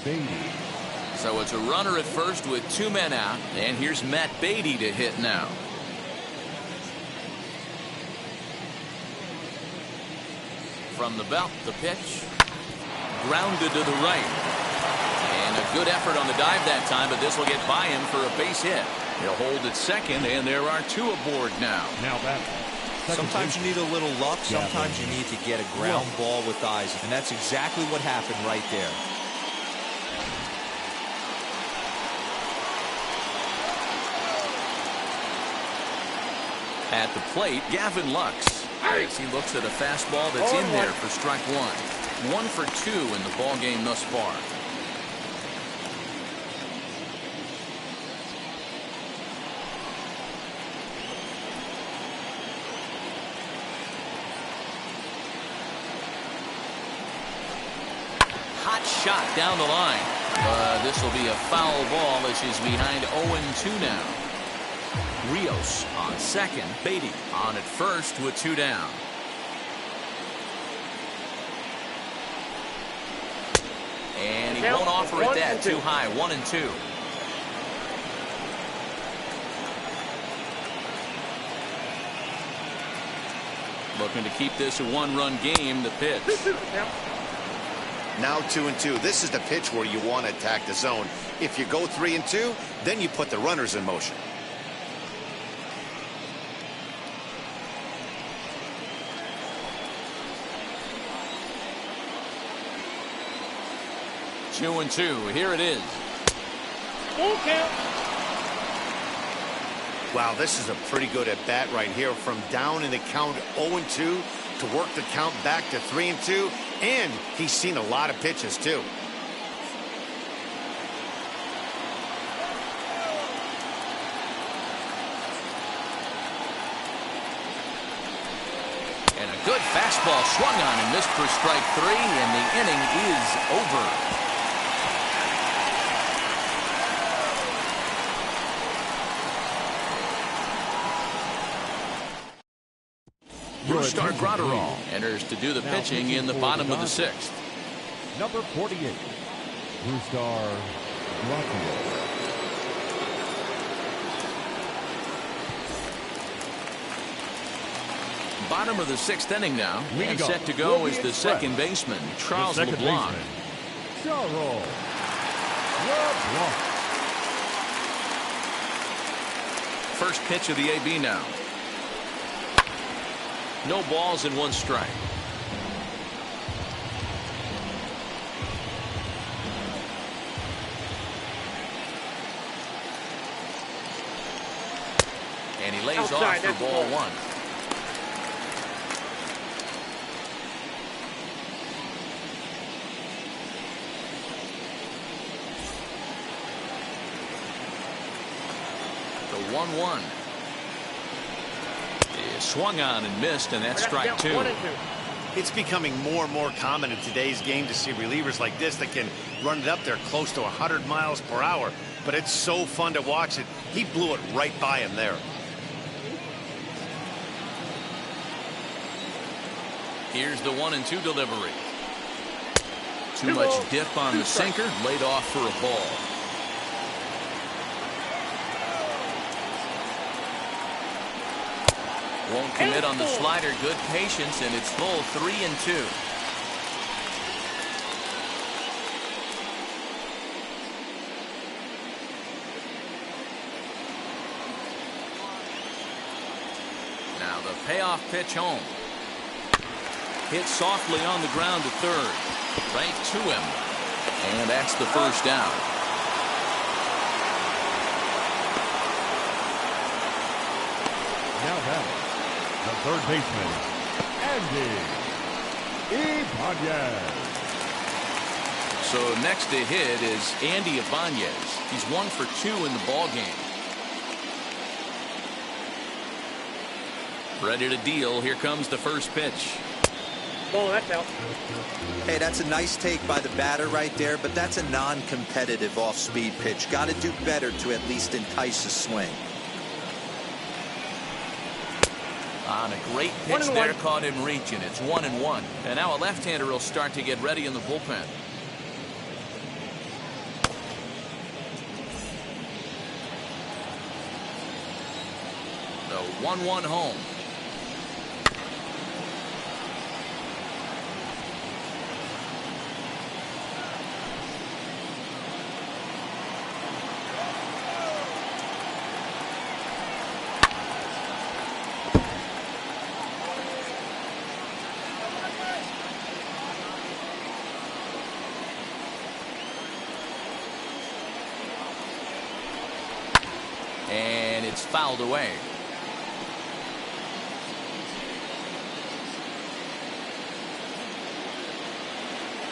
Beatty. So it's a runner at first with 2 men out, and here's Matt Beatty to hit now. From the belt, the pitch. Grounded to the right. And a good effort on the dive that time, but this will get by him for a base hit. He'll hold at second, and there are 2 aboard now. Now batting. Sometimes you need a little luck. Sometimes you need to get a ground ball with eyes. And that's exactly what happened right there. At the plate, Gavin Lux. As he looks at a fastball that's in there for strike 1. 1 for 2 in the ball game thus far. Hot shot down the line. This will be a foul ball as he's behind 0-2 now. Rios on second. Beatty on at first with 2 down. he won't offer it that. Too high. 1-2. Looking to keep this a one-run game. The pitch. Now 2-2. This is the pitch where you want to attack the zone. If you go 3-2, then you put the runners in motion. Two and two. Here it is. Full count. Wow, this is a pretty good at bat right here. From down in the count 0-2 to work the count back to 3-2. And he's seen a lot of pitches, too. And a good fastball swung on and missed for strike 3, and the inning is over. Brusdar Graterol enters to do the pitching in the bottom of the 6th. Number 48, Brusdar Graterol. Bottom of the 6th inning now, and set to go is the second baseman, Charles LeBlanc. Charles LeBlanc. First pitch of the AB now. No balls and 1 strike. And he lays off for ball 1. The 1-1. Swung on and missed, and that's strike 2. It's becoming more and more common in today's game to see relievers like this that can run it up there close to 100 miles per hour. But it's so fun to watch it. He blew it right by him there. Here's the 1-2 delivery. Too much dip on the sinker, laid off for a ball. Won't commit on the slider. Good patience, and it's full 3-2. Now the payoff pitch home. Hit softly on the ground to third. Right to him. And that's the first down. Now that the third baseman, Andy Ibanez. So next to hit is Andy Ibanez. He's 1 for 2 in the ball game. Ready to deal. Here comes the first pitch. Oh, that's out. Hey, that's a nice take by the batter right there, but that's a non-competitive off-speed pitch. Got to do better to at least entice a swing. On a great pitch there, caught him reaching. It's 1-1. And now a left-hander will start to get ready in the bullpen. The 1-1 home. And it's fouled away.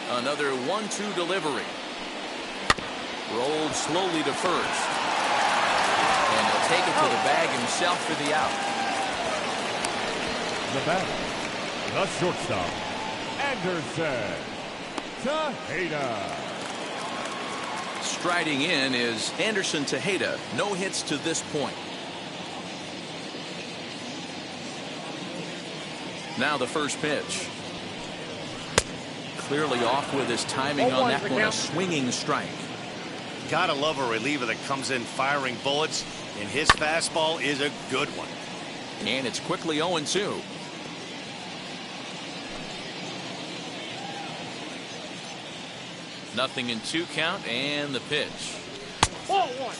Another 1-2 delivery. Rolled slowly to first. And he'll take it to the bag himself for the out. The batter, the shortstop, Anderson Tejeda. Striding in is Anderson Tejeda. No hits to this point. Now the first pitch. clearly off with his timing on that one. A swinging strike. Gotta love a reliever that comes in firing bullets, and his fastball is a good one. And it's quickly 0-2. Nothing in 2 count, and the pitch. Ball 1.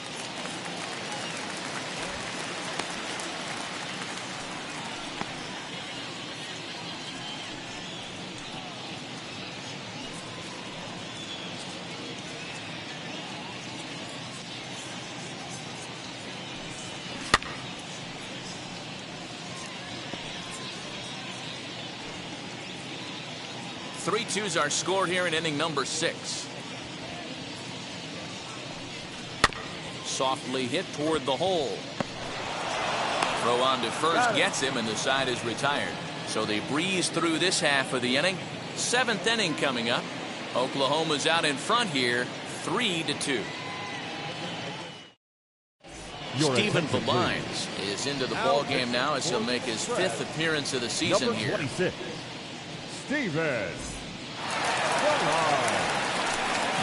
Three twos are scored here in inning number 6. Softly hit toward the hole. Throw on to first gets him, and the side is retired. So they breeze through this half of the inning. 7th inning coming up. Oklahoma's out in front here, 3-2. Stephen Valines is into the ball game now as he'll make his 5th appearance of the season number here. 26, Stephen.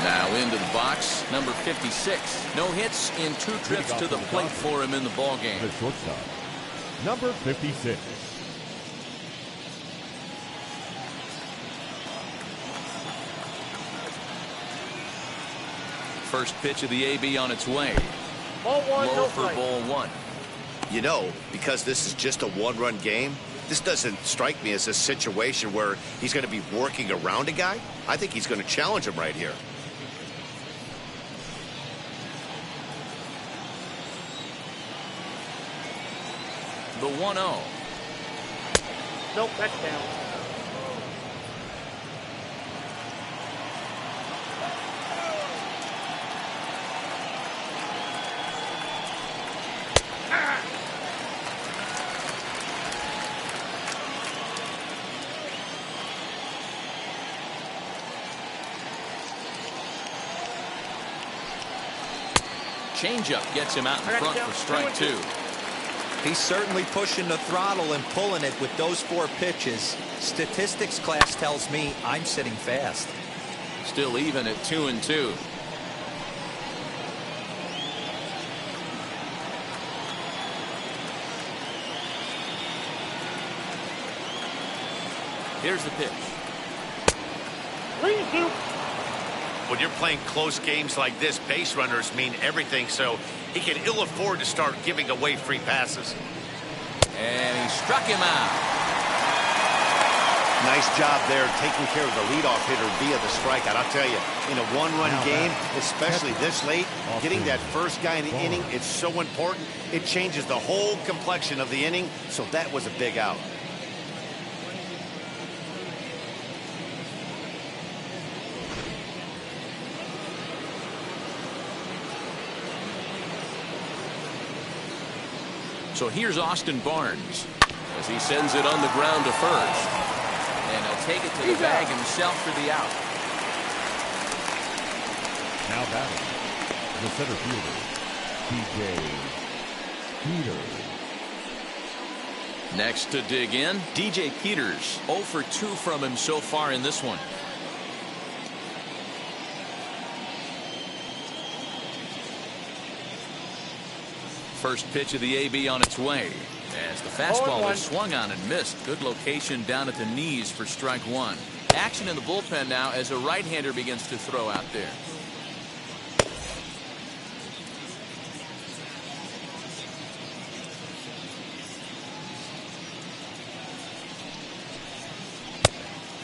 Now into the box, number 56. No hits in 2 trips to the plate for him in the ball game. The shortstop, number 56. First pitch of the AB on its way. Ball 1, Low no for strike. ball 1. You know, because this is just a one-run game, this doesn't strike me as a situation where he's going to be working around a guy. I think he's going to challenge him right here. The 1-0. Nope, that's down. Changeup gets him out in front for strike 2. He's certainly pushing the throttle and pulling it with those 4 pitches. Statistics class tells me I'm sitting fast. Still even at 2-2. Here's the pitch. 3-2. When you're playing close games like this, base runners mean everything, so he can ill afford to start giving away free passes. And he struck him out. Nice job there taking care of the leadoff hitter via the strikeout. I'll tell you, in a one-run game, especially this late, getting that first guy in the inning, it's so important. It changes the whole complexion of the inning, so that was a big out. So here's Austin Barnes as he sends it on the ground to first. And he'll take it to the bag himself for the out. Now batting, the center fielder, DJ Peters. Next to dig in, DJ Peters. 0 for 2 from him so far in this one. First pitch of the AB on its way as the fastball was swung on and missed. Good location down at the knees for strike 1. Action in the bullpen now as a right-hander begins to throw out there.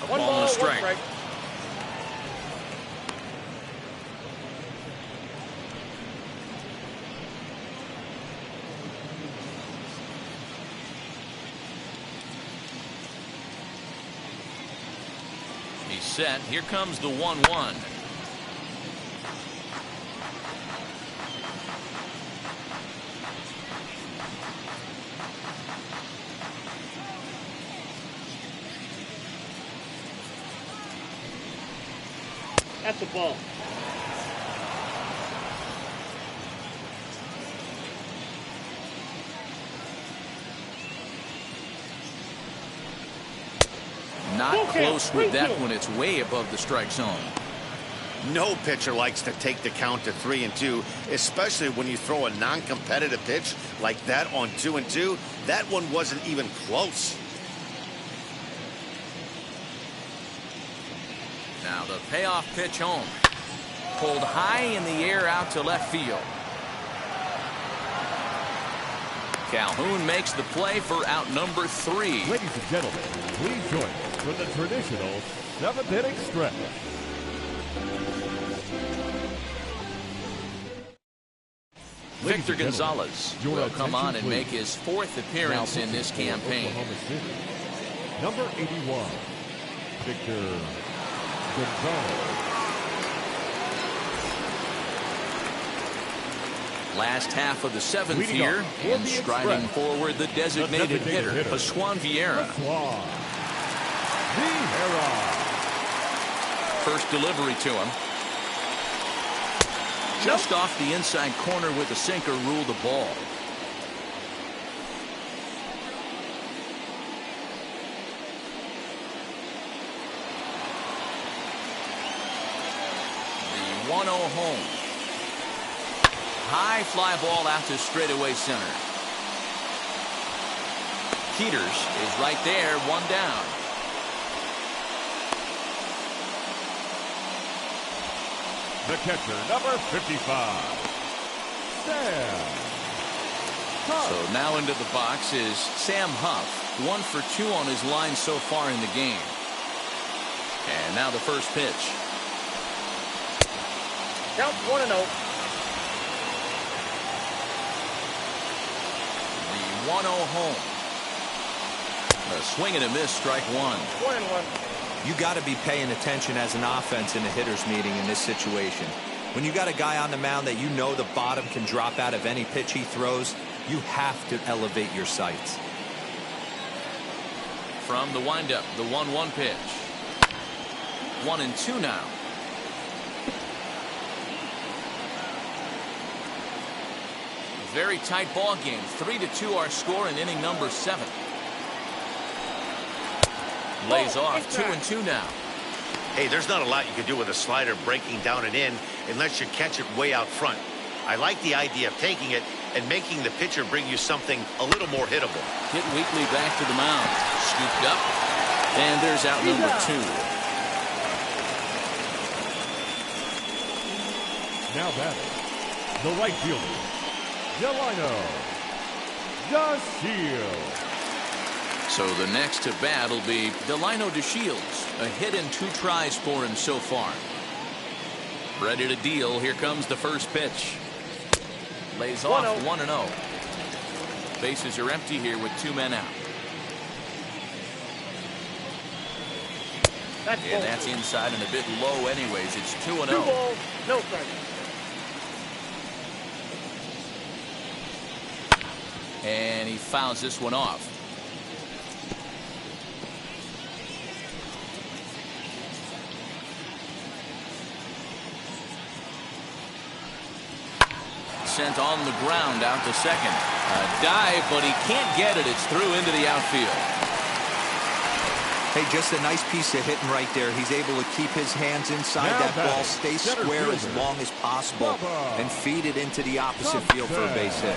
A ball and a strike. Set. Here comes the 1-1. That's the ball. not close with that when it's way above the strike zone. No pitcher likes to take the count to 3-2, especially when you throw a non-competitive pitch like that on 2-2. That one wasn't even close. Now the payoff pitch home. Pulled high in the air out to left field. Calhoun makes the play for out number 3. Ladies and gentlemen, please join us for the traditional 7th inning stretch. Victor Gonzalez will come on and make his 4th appearance in this campaign. Number 81, Victor Gonzalez. Last half of the 7th here, and striding forward the designated hitter, Pascual Vieira. First delivery to him. Just off the inside corner with the sinker, ruled the ball. The 1-0 home. High fly ball out to straightaway center. Peters is right there, 1 down. The catcher, number 55, Sam Huff. So now into the box is Sam Huff, 1 for 2 on his line so far in the game. And now the first pitch. Count 1-0. The 1-0 home. A swing and a miss, strike 1. 1-1. You got to be paying attention as an offense in a hitter's meeting in this situation. When you got a guy on the mound that you know the bottom can drop out of any pitch he throws, you have to elevate your sights. From the windup, the 1-1 pitch. 1-2 now. Very tight ball game. 3-2 our score in inning number 7. Lays off. 2-2 now. Hey, there's not a lot you can do with a slider breaking down and in unless you catch it way out front. I like the idea of taking it and making the pitcher bring you something a little more hittable. Hit weakly back to the mound. Scooped up. And there's out number 2. Now batting, the right fielder, Delino DeShields. So the next to bat will be Delino DeShields. A hit in 2 tries for him so far. Ready to deal. Here comes the first pitch. Lays off 1-0. Bases are empty here with 2 men out. And that's inside and a bit low anyways. It's 2-0. 2 balls, no strikes. And he fouls this one off. Sent on the ground out to second. A dive, but he can't get it. It's through into the outfield. Hey, just a nice piece of hitting right there. He's able to keep his hands inside that ball, stay square as long as possible, and feed it into the opposite field for a base hit.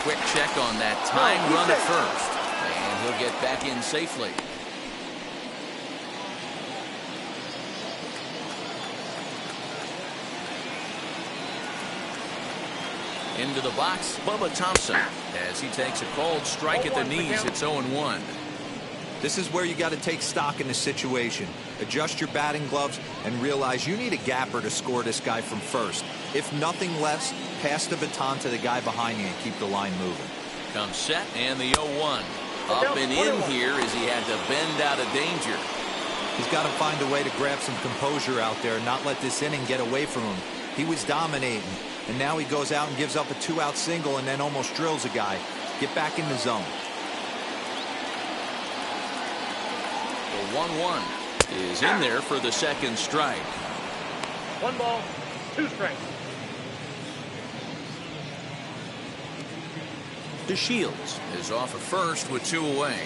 Quick check on that time run at first. And he'll get back in safely. Into the box, Bubba Thompson, as he takes a cold strike at the knees. It's 0-1. This is where you got to take stock in the situation. Adjust your batting gloves and realize you need a gapper to score this guy from first. If nothing less, pass the baton to the guy behind you and keep the line moving. Comes set and the 0-1. Up and in here as he had to bend out of danger. He's got to find a way to grab some composure out there and not let this inning get away from him. He was dominating, and now he goes out and gives up a 2-out single and then almost drills a guy. Get back in the zone. The 1-1 is in there for the second strike. 1 ball, 2 strikes. DeShields is off at first with 2 away.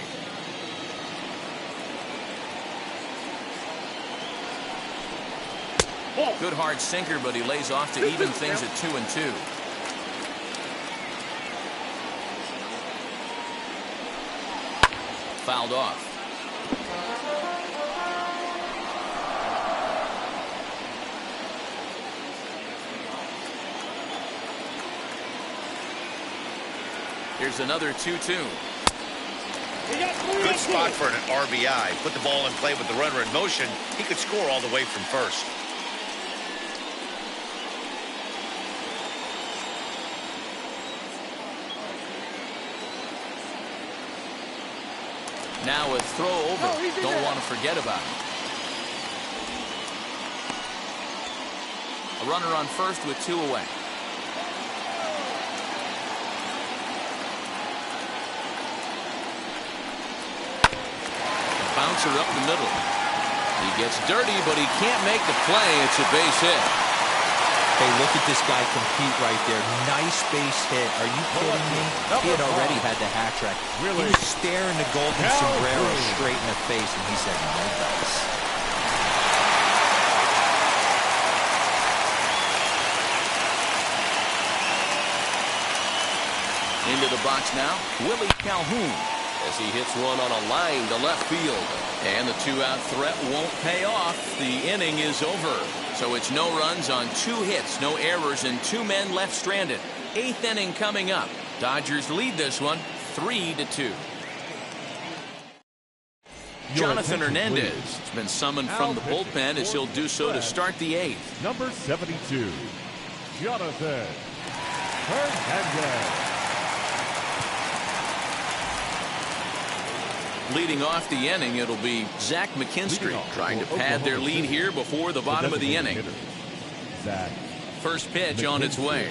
Good hard sinker, but he lays off to even things at 2-2. Fouled off. Here's another 2-2. Good spot for an RBI. Put the ball in play with the runner in motion. He could score all the way from first. Now a throw over. Don't want to forget about it. A runner on first with 2 away. Bouncer up the middle. He gets dirty, but he can't make the play. It's a base hit. Hey, look at this guy compete right there. Nice base hit. Are you kidding me? He had already had the hat trick. He was staring the golden sombrero straight in the face, and he said, no dice. Into the box now, Willie Calhoun, as he hits one on a line to left field. And the 2-out threat won't pay off. The inning is over. So it's no runs on 2 hits, no errors, and 2 men left stranded. 8th inning coming up. Dodgers lead this one 3-2. Jonathan Hernandez has been summoned from the bullpen as he'll do so to start the 8th. Number 72, Jonathan Hernandez. Leading off the inning, it'll be Zach McKinstry trying to pad their lead here before the bottom of the inning. First pitch on its way.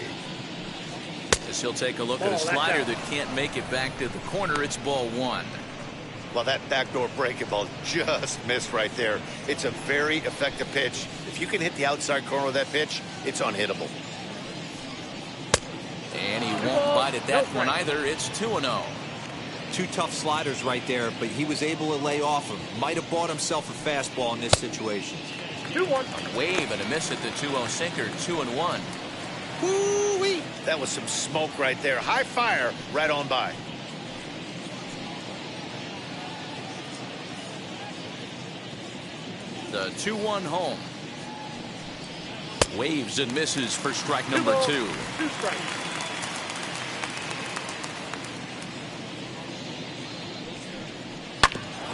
As he'll take a look at a slider that can't make it back to the corner, it's ball 1. Well, that backdoor breaking ball just missed right there. It's a very effective pitch. If you can hit the outside corner of that pitch, it's unhittable. And he won't bite at that one either. It's 2-0. 2 tough sliders right there, but he was able to lay off him. Might have bought himself a fastball in this situation. 2-1. Wave and a miss at the 2-0 sinker. 2-1. Woo-wee! That was some smoke right there. High fire right on by. The 2-1 home. Waves and misses for strike number 2. 2 strikes.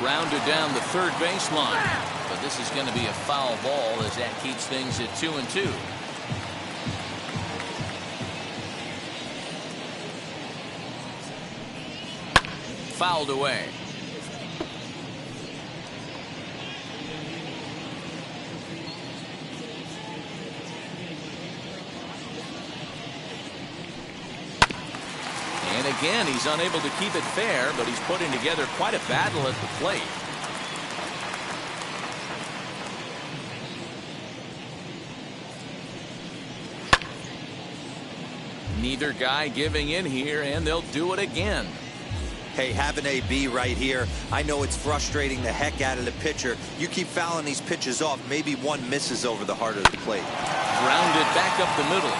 Rounded down the third baseline. But this is going to be a foul ball as that keeps things at 2-2. Fouled away. And again, he's unable to keep it fair, but he's putting together quite a battle at the plate. Neither guy giving in here, and they'll do it again. Hey, have an AB right here. I know it's frustrating the heck out of the pitcher. You keep fouling these pitches off, maybe one misses over the heart of the plate. Grounded back up the middle.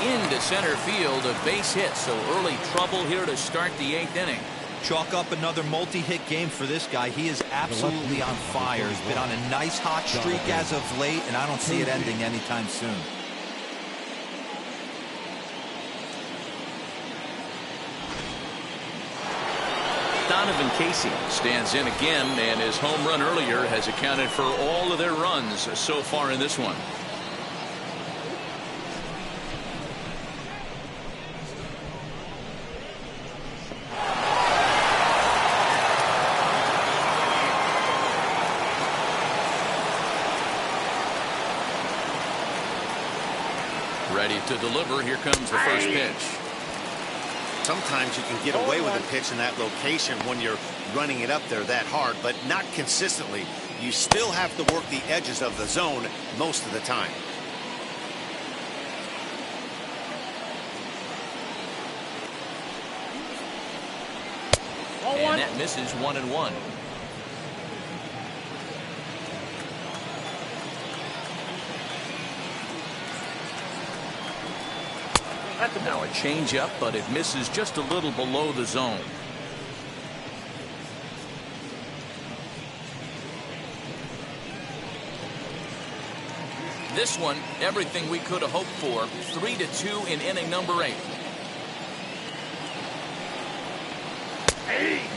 Into center field, a base hit, so early trouble here to start the 8th inning. Chalk up another multi-hit game for this guy. He is absolutely on fire. He's been on a nice hot streak as of late, and I don't see it ending anytime soon. Donovan Casey stands in again, and his home run earlier has accounted for all of their runs so far in this one. Ready to deliver. Here comes the first pitch. Sometimes you can get away with a pitch in that location when you're running it up there that hard, but not consistently. You still have to work the edges of the zone most of the time. That misses 1-1. Now a changeup, but it misses just a little below the zone. This one, everything we could have hoped for. 3-2 in inning number 8.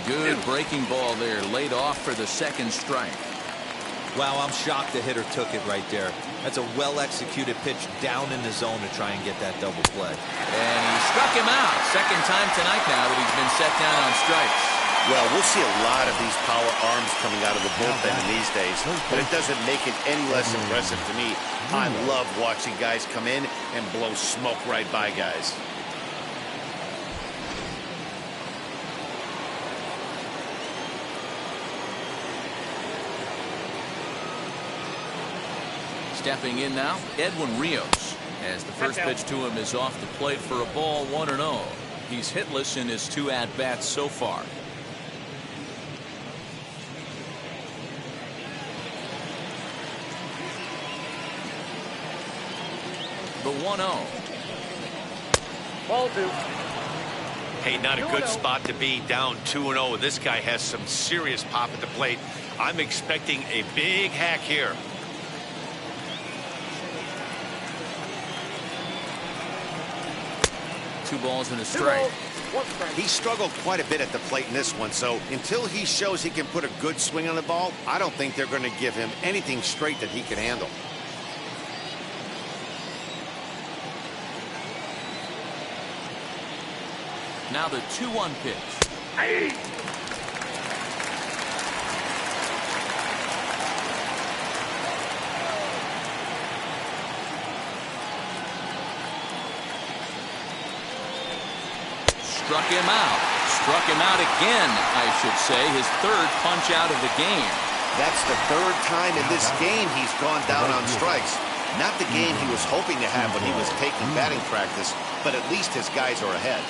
Good breaking ball there, laid off for the second strike. Wow, I'm shocked the hitter took it right there. That's a well-executed pitch down in the zone to try and get that double play. And he struck him out. Second time tonight now that he's been set down on strikes. Well, we'll see a lot of these power arms coming out of the bullpen in these days, but it doesn't make it any less impressive to me. I love watching guys come in and blow smoke right by guys. Stepping in now, Edwin Rios, as the first pitch to him is off the plate for a ball, 1-0. He's hitless in his 2 at-bats so far. The 1-0. Ball 2. Hey, not a good spot to be, down 2-0. This guy has some serious pop at the plate. I'm expecting a big hack here. Two balls and a strike. He struggled quite a bit at the plate in this one, so until he shows he can put a good swing on the ball, I don't think they're going to give him anything straight that he can handle. Now the 2-1 pitch. Struck him out. Struck him out again, I should say. His 3rd punch out of the game. That's the 3rd time in this game he's gone down on strikes. Not the game he was hoping to have when he was taking batting practice, but at least his guys are ahead.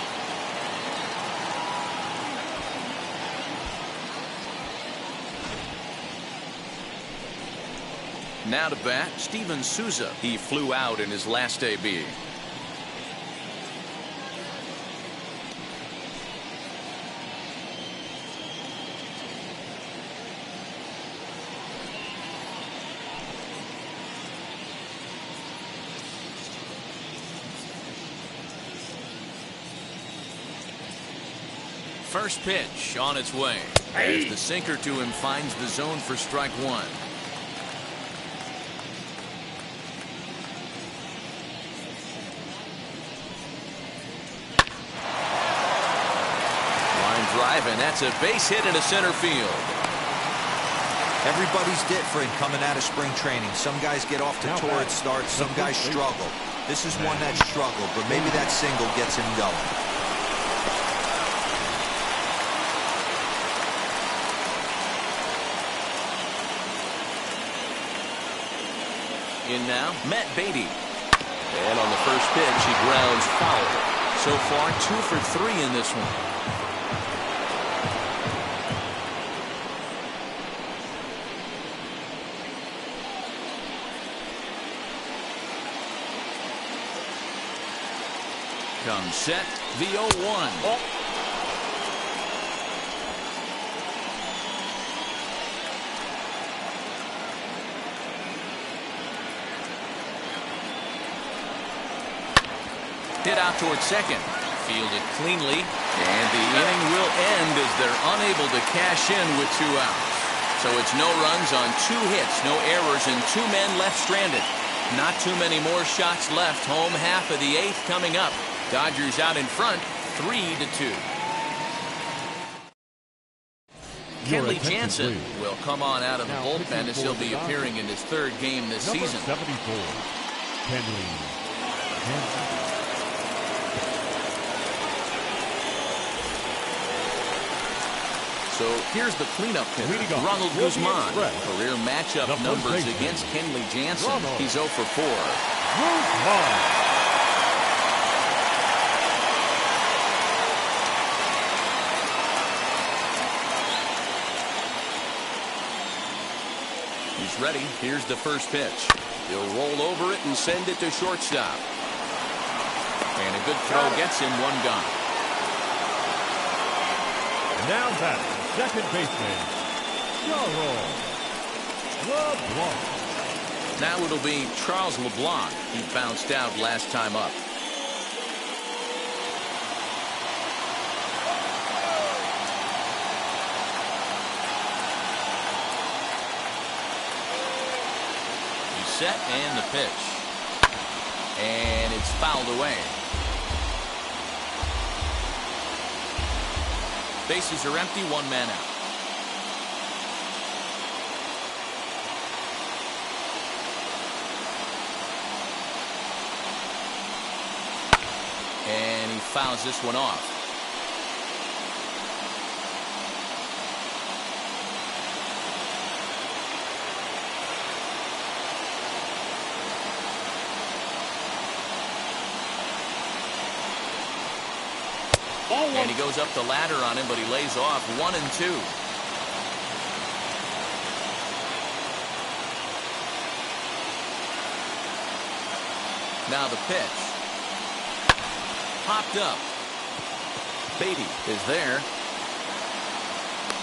Now to bat, Steven Souza. He flew out in his last AB. First pitch on its way. As the sinker to him finds the zone for strike 1. Line drive, and that's a base hit into center field. Everybody's different coming out of spring training. Some guys get off to torrid starts. Some guys struggle. This is one that struggled, but maybe that single gets him going. In now, Matt Beatty. And on the first pitch, he grounds foul. So far, 2 for 3 in this one. Comes set, the 0-1. Hit out towards second. Fielded cleanly. And the inning will end as they're unable to cash in with 2 outs. So it's no runs on 2 hits, no errors, and 2 men left stranded. Not too many more shots left. Home half of the 8th coming up. Dodgers out in front, 3-2. Kenley Jansen will come on out of the bullpen as he'll be appearing in his 3rd game this season. 74, Kenley Jansen. So here's the cleanup hitter, Ronald Guzman. Career matchup numbers against Kenley Jansen. He's 0 for 4. Guzman. ready. Here's the first pitch. He'll roll over it and send it to shortstop. And a good throw gets him one gone. Now batting, second baseman, Charles LeBlanc. Now it'll be Charles LeBlanc. He bounced out last time up. He's set and the pitch. And it's fouled away. Bases are empty, one man out. And he fouls this one off. And he goes up the ladder on him, but he lays off 1-2. Now the pitch. Popped up. Beatty is there.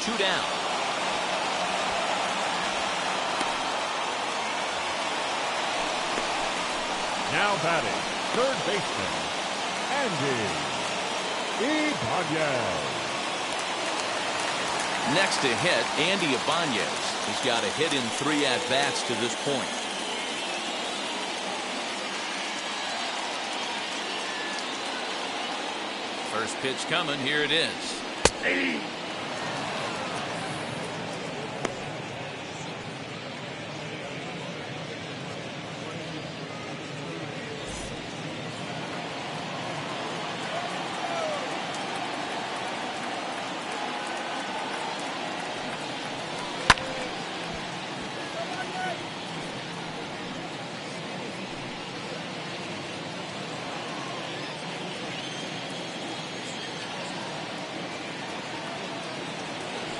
2 down. Now batting, third baseman, Andy Ibanez. Next to hit, Andy Ibanez. He's got a hit in 3 at-bats to this point. First pitch coming. Here it is.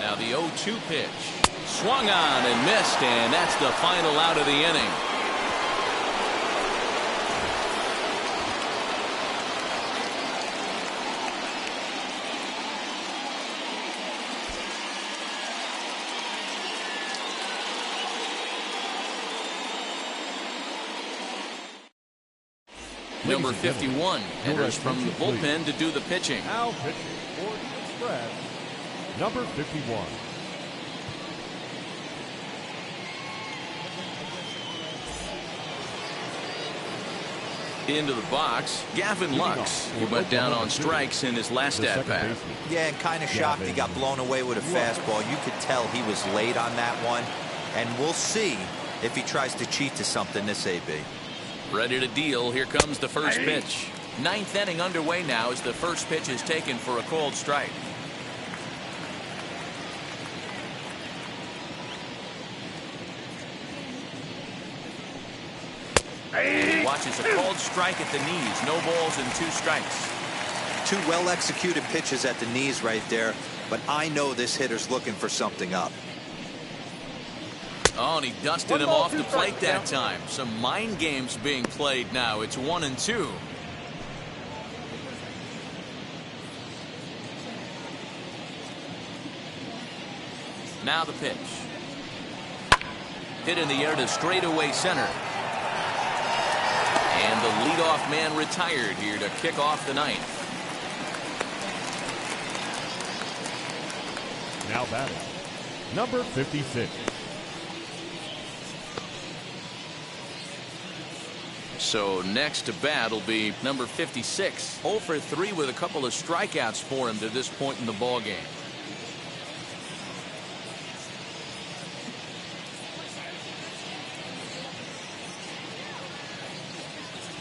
Now the 0-2 pitch. Swung on and missed, and that's the final out of the inning. Number 51 enters from the bullpen to do the pitching. Now pitching for the Express, number 51. Into the box, Gavin Lux. He went down on strikes in his last at-bat. Yeah, and kind of shocked he got blown away with a fastball. You could tell he was late on that one. And we'll see if he tries to cheat to something this AB. Ready to deal. Here comes the first pitch. 9th inning underway now as the first pitch is taken for a called strike. He watches a called strike at the knees. No balls and 2 strikes. 2 well-executed pitches at the knees right there. But I know this hitter's looking for something up. Oh, and he dusted him off the plate that time. Some mind games being played now. It's 1-2. Now the pitch. Hit in the air to straightaway center. And the leadoff man retired here to kick off the 9th. Now batting, number 56. So next to bat will be number 56. 0 for 3 with a couple of strikeouts for him to this point in the ball game.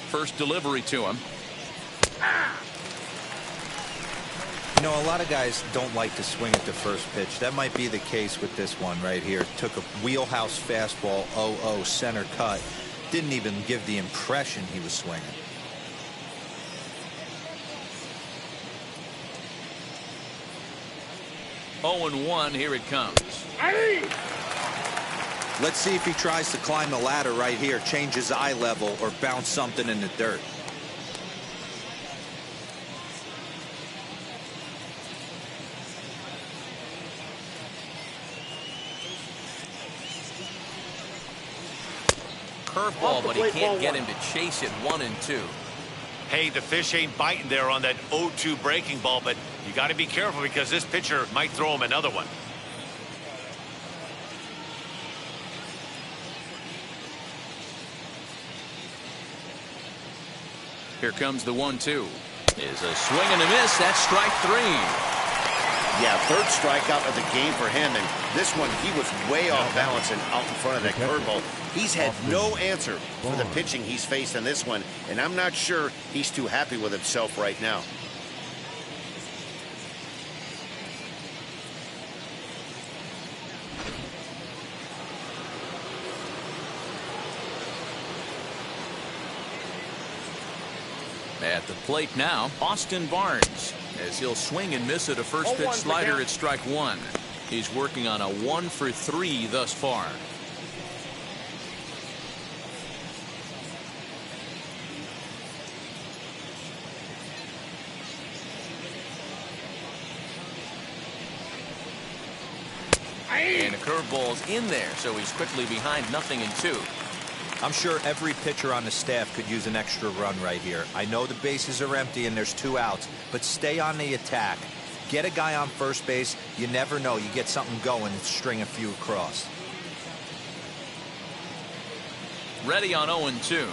First delivery to him. You know, a lot of guys don't like to swing at the first pitch. That might be the case with this one right here. Took a wheelhouse fastball, 0-0 center cut. Didn't even give the impression he was swinging. Oh, 0-1. Here it comes. Let's see if he tries to climb the ladder right here, change his eye level, or bounce something in the dirt. Curveball, but he can't get him to chase it 1-2. Hey, the fish ain't biting there on that 0-2 breaking ball, but you got to be careful because this pitcher might throw him another one. Here comes the 1-2. Is a swing and a miss. That's strike 3. Yeah, third strikeout of the game for him, and this one he was way off balance and out in front of that curveball. He's had no answer for the pitching he's faced in this one, and I'm not sure he's too happy with himself right now. At the plate now, Austin Barnes, as he'll swing and miss at a first pitch slider at strike 1. He's working on a 1-for-3 thus far. And a curveball's in there, so he's quickly behind 0-2. I'm sure every pitcher on the staff could use an extra run right here. I know the bases are empty and there's 2 outs, but stay on the attack. Get a guy on first base. You never know. You get something going and string a few across. Ready on 0-2.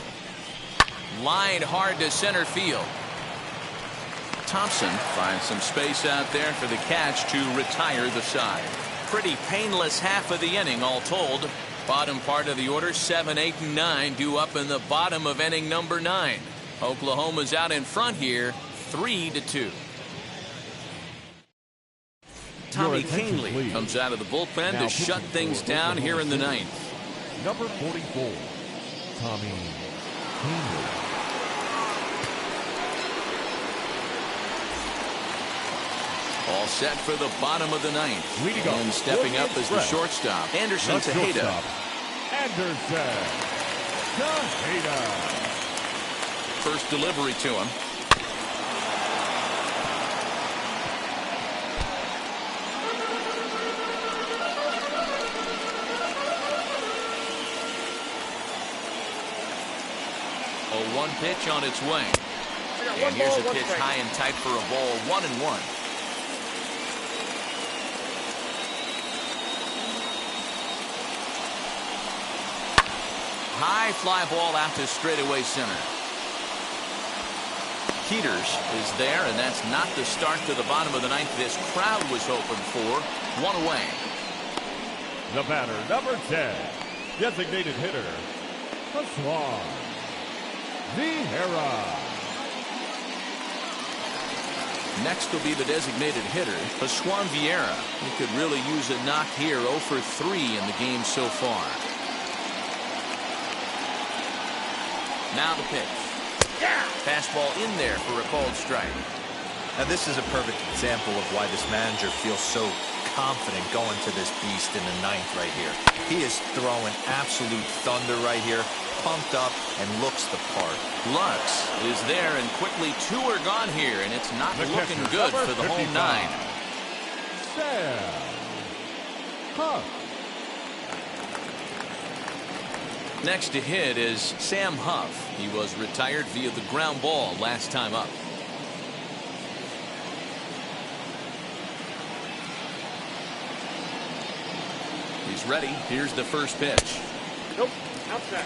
Lined hard to center field. Thompson finds some space out there for the catch to retire the side. Pretty painless half of the inning all told. Bottom part of the order, 7, 8, and 9 due up in the bottom of inning number 9. Oklahoma's out in front here, 3-2. Tommy Kahnle comes out of the bullpen to shut things down here in the 9th. Number 44, Tommy Kahnle. All set for the bottom of the 9th. And stepping up is the shortstop, Anderson Tejeda. Anderson Tejeda. First delivery to him. A 1 pitch on its way. And here's a pitch high and tight for a ball, 1-1. High fly ball out to straightaway center. Peters is there, and that's not the start to the bottom of the 9th this crowd was hoping for. 1 away. The batter, number 10, designated hitter, Pascual Vieira. Next will be the designated hitter, Pascual Vieira. He could really use a knock here, 0 for 3 in the game so far. Now the pitch. Fastball in there for a called strike. Now this is a perfect example of why this manager feels so confident going to this beast in the 9th right here. He is throwing absolute thunder right here, pumped up and looks the part. Lux is there, and quickly 2 are gone here, and it's not looking good for the home 9. Sam Huff. Next to hit is Sam Huff. He was retired via the ground ball last time up. He's ready. Here's the first pitch. Nope, outside.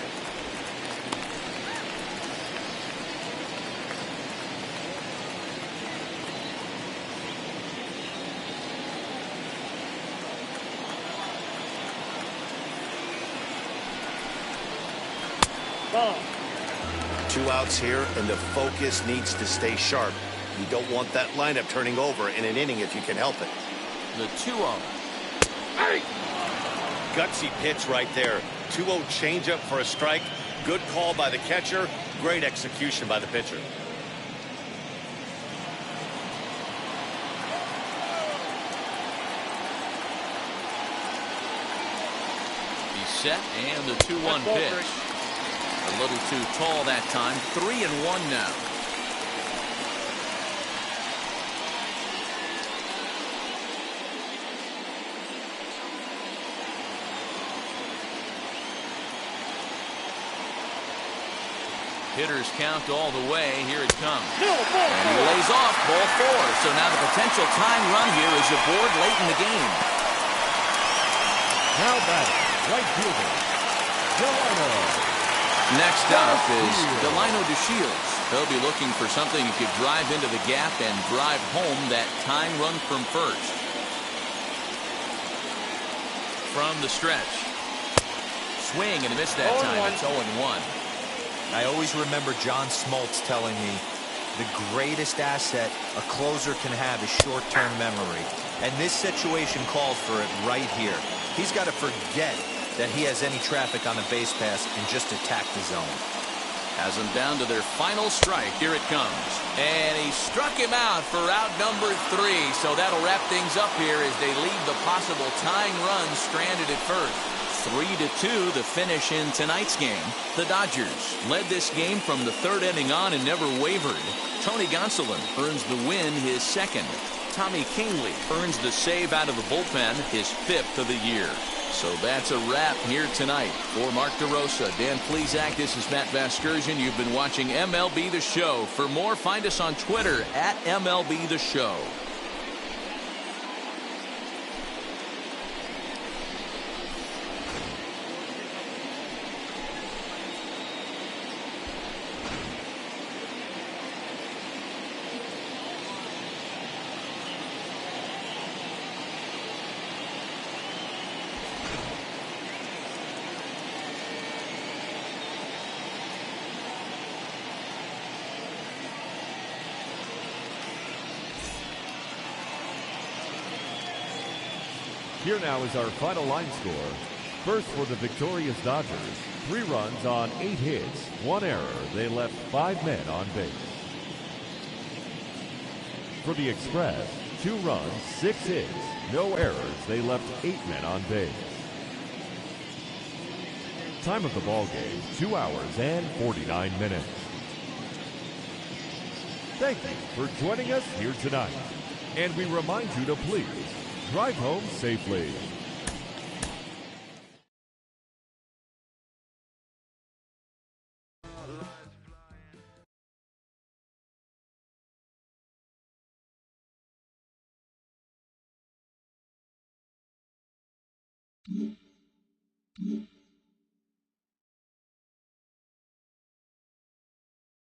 Ball. 2 outs here, and the focus needs to stay sharp. You don't want that lineup turning over in an inning if you can help it. The 2-0. Hey! Gutsy pitch right there. 2-0 changeup for a strike. Good call by the catcher. Great execution by the pitcher. He set, and the 2-1 pitch. A little too tall that time. 3-1 now. Hitters count all the way. Here it comes. And he lays off ball 4. So now the potential tying run here is aboard late in the game. Now batting, right fielder, Delino. Next up is Delino DeShields. They'll be looking for something he could drive into the gap and drive home that tying run from first. From the stretch. Swing and a miss that time. It's 0-1. I always remember John Smoltz telling me the greatest asset a closer can have is short-term memory. And this situation calls for it right here. He's got to forget that he has any traffic on the base pass and just attack the zone. Has them down to their final strike. Here it comes. And he struck him out for out number 3. So that'll wrap things up here as they leave the possible tying run stranded at first. 3-2 the finish in tonight's game. The Dodgers led this game from the 3rd inning on and never wavered. Tony Gonsolin earns the win, his 2nd. Tommy Kingley earns the save out of the bullpen, his 5th of the year. So that's a wrap here tonight. For Mark DeRosa, Dan Plesac, this is Matt Vasgersian. You've been watching MLB The Show. For more, find us on Twitter at MLB The Show. Here now is our final line score. First for the victorious Dodgers, 3 runs on 8 hits, 1 error. They left 5 men on base. For the Express, 2 runs, 6 hits, no errors. They left 8 men on base. Time of the ball game, 2 hours and 49 minutes. Thank you for joining us here tonight. And we remind you to please drive home safely. Mm-hmm.